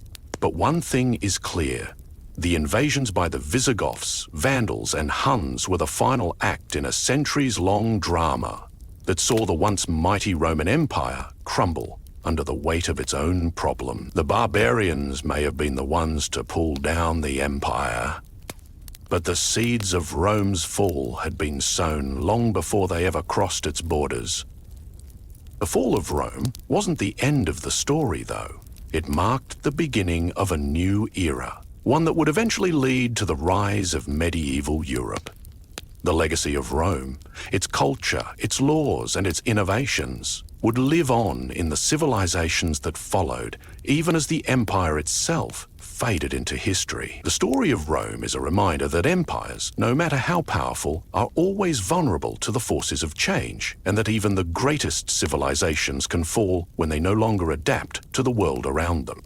but one thing is clear. The invasions by the Visigoths, Vandals, and Huns were the final act in a centuries-long drama that saw the once mighty Roman Empire crumble under the weight of its own problem. The barbarians may have been the ones to pull down the empire, but the seeds of Rome's fall had been sown long before they ever crossed its borders. The fall of Rome wasn't the end of the story, though. It marked the beginning of a new era, one that would eventually lead to the rise of medieval Europe. The legacy of Rome, its culture, its laws, and its innovations would live on in the civilizations that followed, even as the empire itself faded into history. The story of Rome is a reminder that empires, no matter how powerful, are always vulnerable to the forces of change, and that even the greatest civilizations can fall when they no longer adapt to the world around them.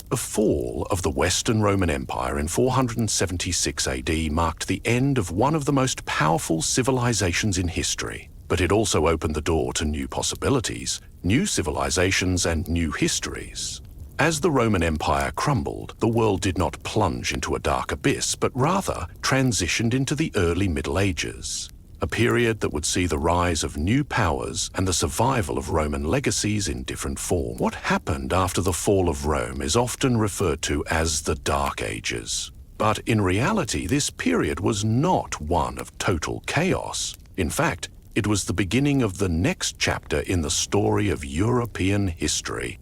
The fall of the Western Roman Empire in 476 AD marked the end of one of the most powerful civilizations in history, but it also opened the door to new possibilities, new civilizations, and new histories. As the Roman Empire crumbled, the world did not plunge into a dark abyss, but rather transitioned into the early Middle Ages, a period that would see the rise of new powers and the survival of Roman legacies in different forms. What happened after the fall of Rome is often referred to as the Dark Ages. But in reality, this period was not one of total chaos. In fact, it was the beginning of the next chapter in the story of European history.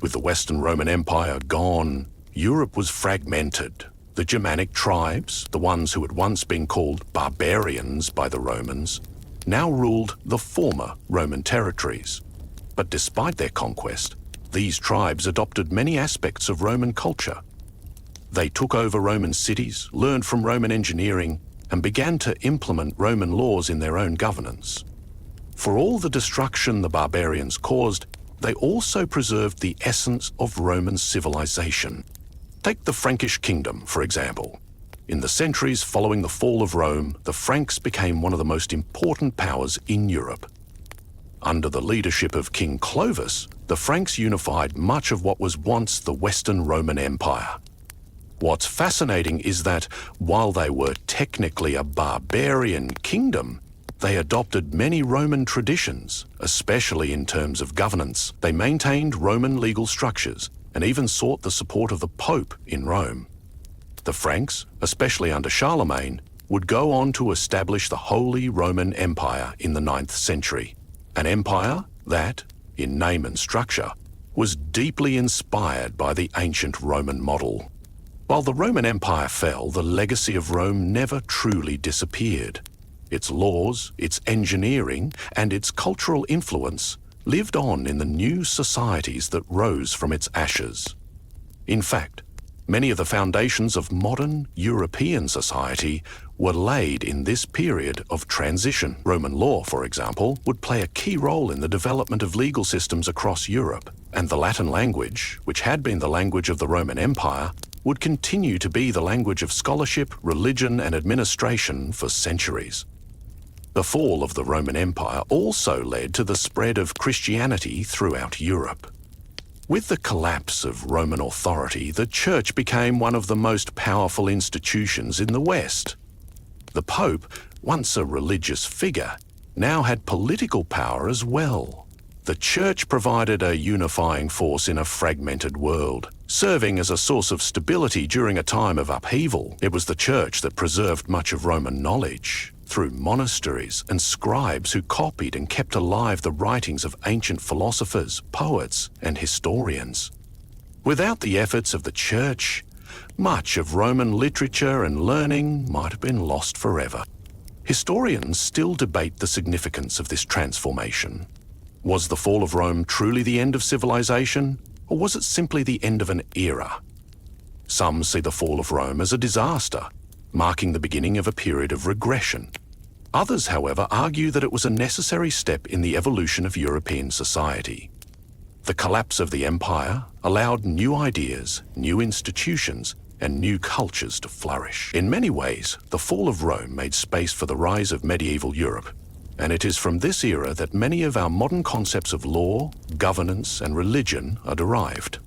With the Western Roman Empire gone, Europe was fragmented. The The Germanic tribes, the ones who had once been called barbarians by the Romans, now ruled the former Roman territories. But despite their conquest, these tribes adopted many aspects of Roman culture. They took over Roman cities, learned from Roman engineering, and began to implement Roman laws in their own governance. For all the destruction the barbarians caused, they also preserved the essence of Roman civilization. Take the Frankish kingdom, for example. In the centuries following the fall of Rome, the Franks became one of the most important powers in Europe. Under the leadership of King Clovis, the Franks unified much of what was once the Western Roman Empire. What's fascinating is that, while they were technically a barbarian kingdom, they adopted many Roman traditions, especially in terms of governance. They maintained Roman legal structures and even sought the support of the Pope in Rome. The Franks, especially under Charlemagne, would go on to establish the Holy Roman Empire in the 9th century, an empire that, in name and structure, was deeply inspired by the ancient Roman model. While the Roman Empire fell, the legacy of Rome never truly disappeared. Its laws, its engineering, and its cultural influence lived on in the new societies that rose from its ashes. In fact, many of the foundations of modern European society were laid in this period of transition. Roman law, for example, would play a key role in the development of legal systems across Europe, and the Latin language, which had been the language of the Roman Empire, would continue to be the language of scholarship, religion, and administration for centuries. The fall of the Roman Empire also led to the spread of Christianity throughout Europe. With the collapse of Roman authority, the Church became one of the most powerful institutions in the West. The Pope, once a religious figure, now had political power as well. The Church provided a unifying force in a fragmented world, serving as a source of stability during a time of upheaval. It was the Church that preserved much of Roman knowledge, through monasteries and scribes who copied and kept alive the writings of ancient philosophers, poets, and historians. Without the efforts of the Church, much of Roman literature and learning might have been lost forever. Historians still debate the significance of this transformation. Was the fall of Rome truly the end of civilization, or was it simply the end of an era? Some see the fall of Rome as a disaster, marking the beginning of a period of regression. Others, however, argue that it was a necessary step in the evolution of European society. The collapse of the empire allowed new ideas, new institutions, and new cultures to flourish. In many ways, the fall of Rome made space for the rise of medieval Europe, and it is from this era that many of our modern concepts of law, governance, and religion are derived.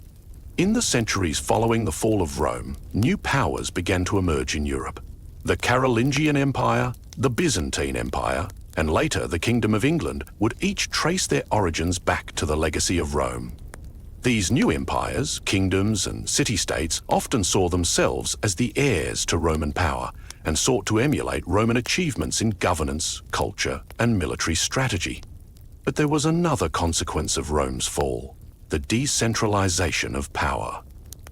In the centuries following the fall of Rome, new powers began to emerge in Europe. The Carolingian Empire, the Byzantine Empire, and later the Kingdom of England would each trace their origins back to the legacy of Rome. These new empires, kingdoms, and city-states often saw themselves as the heirs to Roman power and sought to emulate Roman achievements in governance, culture, and military strategy. But there was another consequence of Rome's fall: the decentralization of power.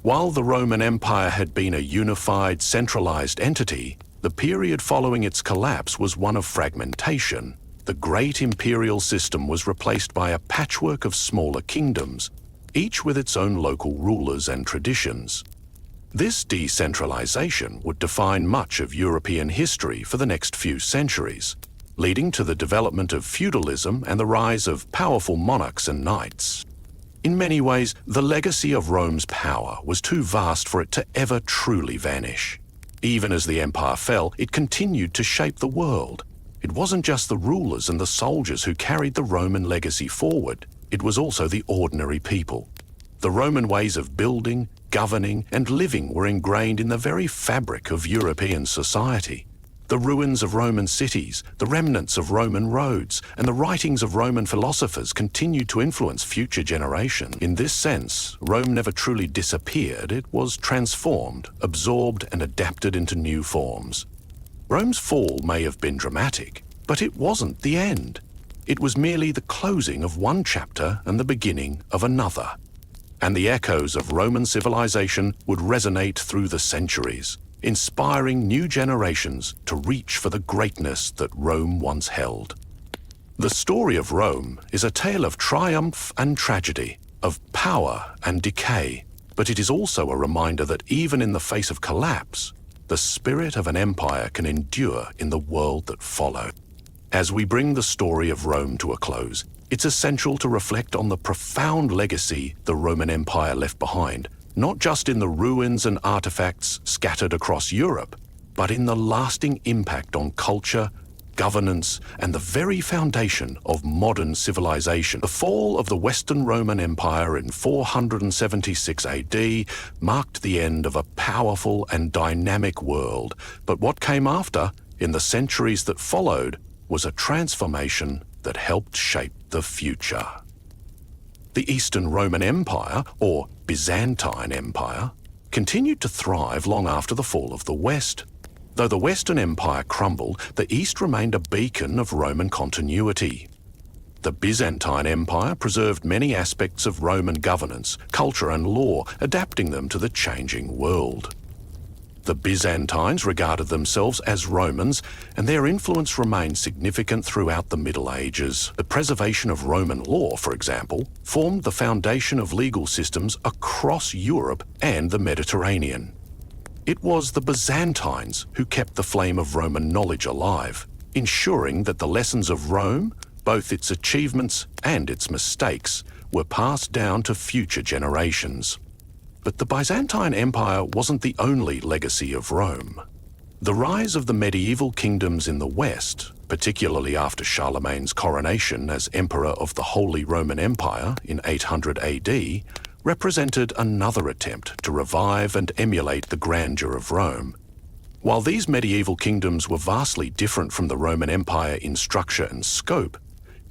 While the Roman Empire had been a unified, centralized entity, the period following its collapse was one of fragmentation. The great imperial system was replaced by a patchwork of smaller kingdoms, each with its own local rulers and traditions. This decentralization would define much of European history for the next few centuries, leading to the development of feudalism and the rise of powerful monarchs and knights. In many ways, the legacy of Rome's power was too vast for it to ever truly vanish. Even as the empire fell, it continued to shape the world. It wasn't just the rulers and the soldiers who carried the Roman legacy forward. It was also the ordinary people. The Roman ways of building, governing, and living were ingrained in the very fabric of European society. The ruins of Roman cities, the remnants of Roman roads, and the writings of Roman philosophers continued to influence future generations. In this sense, Rome never truly disappeared. It was transformed, absorbed, and adapted into new forms. Rome's fall may have been dramatic, but it wasn't the end. It was merely the closing of one chapter and the beginning of another. And the echoes of Roman civilization would resonate through the centuries. inspiring new generations to reach for the greatness that Rome once held. The story of Rome is a tale of triumph and tragedy, of power and decay, but it is also a reminder that even in the face of collapse, the spirit of an empire can endure in the world that followed. As we bring the story of Rome to a close, it's essential to reflect on the profound legacy the Roman Empire left behind, not just in the ruins and artifacts scattered across Europe, but in the lasting impact on culture, governance, and the very foundation of modern civilization. The fall of the Western Roman Empire in 476 AD marked the end of a powerful and dynamic world, but what came after, in the centuries that followed, was a transformation that helped shape the future. The Eastern Roman Empire, or Byzantine Empire, continued to thrive long after the fall of the West. Though the Western Empire crumbled, the East remained a beacon of Roman continuity. The Byzantine Empire preserved many aspects of Roman governance, culture and law, adapting them to the changing world. The Byzantines regarded themselves as Romans, and their influence remained significant throughout the Middle Ages. The preservation of Roman law, for example, formed the foundation of legal systems across Europe and the Mediterranean. It was the Byzantines who kept the flame of Roman knowledge alive, ensuring that the lessons of Rome, both its achievements and its mistakes, were passed down to future generations. But the Byzantine Empire wasn't the only legacy of Rome. The rise of the medieval kingdoms in the West, particularly after Charlemagne's coronation as Emperor of the Holy Roman Empire in 800 AD, represented another attempt to revive and emulate the grandeur of Rome. While these medieval kingdoms were vastly different from the Roman Empire in structure and scope,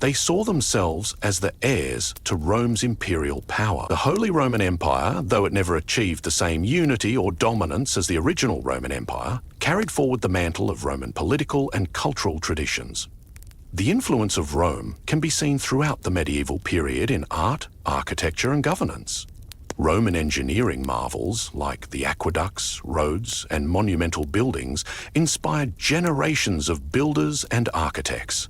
they saw themselves as the heirs to Rome's imperial power. The Holy Roman Empire, though it never achieved the same unity or dominance as the original Roman Empire, carried forward the mantle of Roman political and cultural traditions. The influence of Rome can be seen throughout the medieval period in art, architecture, and governance. Roman engineering marvels like the aqueducts, roads, and monumental buildings inspired generations of builders and architects.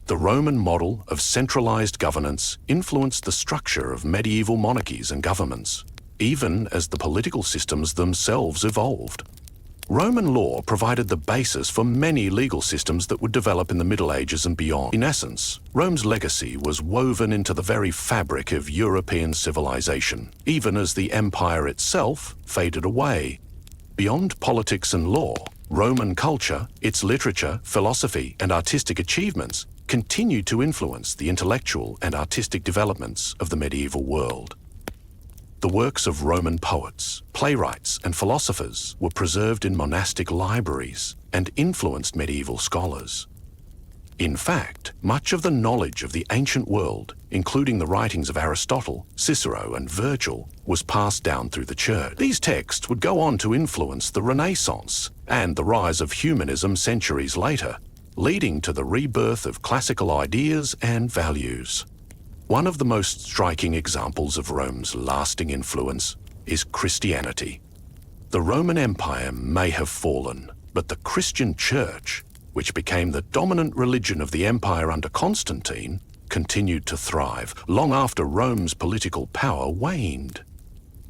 The Roman model of centralized governance influenced the structure of medieval monarchies and governments, even as the political systems themselves evolved. Roman law provided the basis for many legal systems that would develop in the Middle Ages and beyond. In essence, Rome's legacy was woven into the very fabric of European civilization, even as the empire itself faded away. Beyond politics and law, Roman culture, its literature, philosophy, and artistic achievements continued to influence the intellectual and artistic developments of the medieval world. The works of Roman poets, playwrights, and philosophers were preserved in monastic libraries and influenced medieval scholars. In fact, much of the knowledge of the ancient world, including the writings of Aristotle, Cicero, and Virgil, was passed down through the church. These texts would go on to influence the Renaissance and the rise of humanism centuries later, leading to the rebirth of classical ideas and values. One of the most striking examples of Rome's lasting influence is Christianity. The Roman Empire may have fallen, but the Christian Church, which became the dominant religion of the empire under Constantine, continued to thrive long after Rome's political power waned.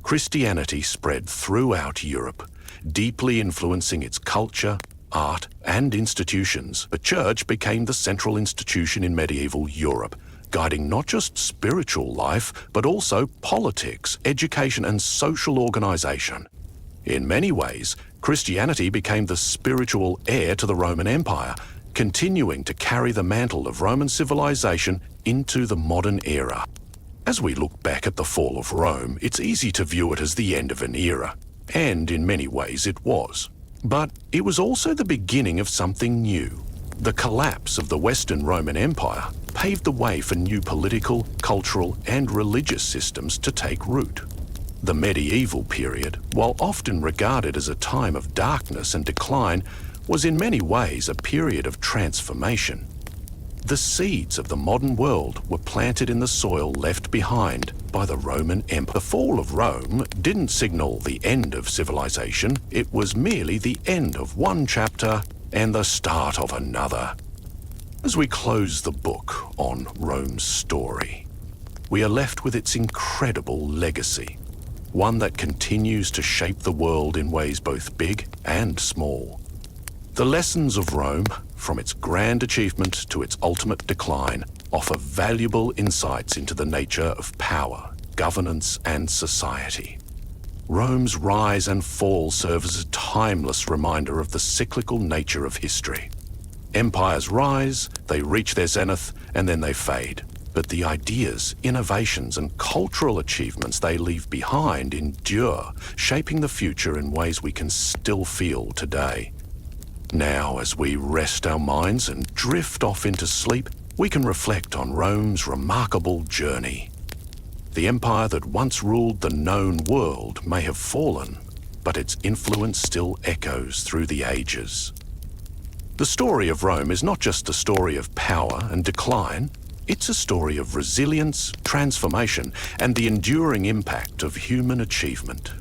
Christianity spread throughout Europe, deeply influencing its culture, art, and institutions. The church became the central institution in medieval Europe, guiding not just spiritual life, but also politics, education, and social organization. In many ways, Christianity became the spiritual heir to the Roman Empire, continuing to carry the mantle of Roman civilization into the modern era. As we look back at the fall of Rome, it's easy to view it as the end of an era, and in many ways it was. But it was also the beginning of something new. The collapse of the Western Roman Empire paved the way for new political, cultural, and religious systems to take root. The medieval period, while often regarded as a time of darkness and decline, was in many ways a period of transformation. The seeds of the modern world were planted in the soil left behind by the Roman Empire. The fall of Rome didn't signal the end of civilization, it was merely the end of one chapter and the start of another. As we close the book on Rome's story, we are left with its incredible legacy, one that continues to shape the world in ways both big and small. The lessons of Rome, from its grand achievement to its ultimate decline, offer valuable insights into the nature of power, governance, and society. Rome's rise and fall serve as a timeless reminder of the cyclical nature of history. Empires rise, they reach their zenith, and then they fade. But the ideas, innovations, and cultural achievements they leave behind endure, shaping the future in ways we can still feel today. Now, as we rest our minds and drift off into sleep, we can reflect on Rome's remarkable journey. The empire that once ruled the known world may have fallen, but its influence still echoes through the ages. The story of Rome is not just a story of power and decline, it's a story of resilience, transformation, and the enduring impact of human achievement.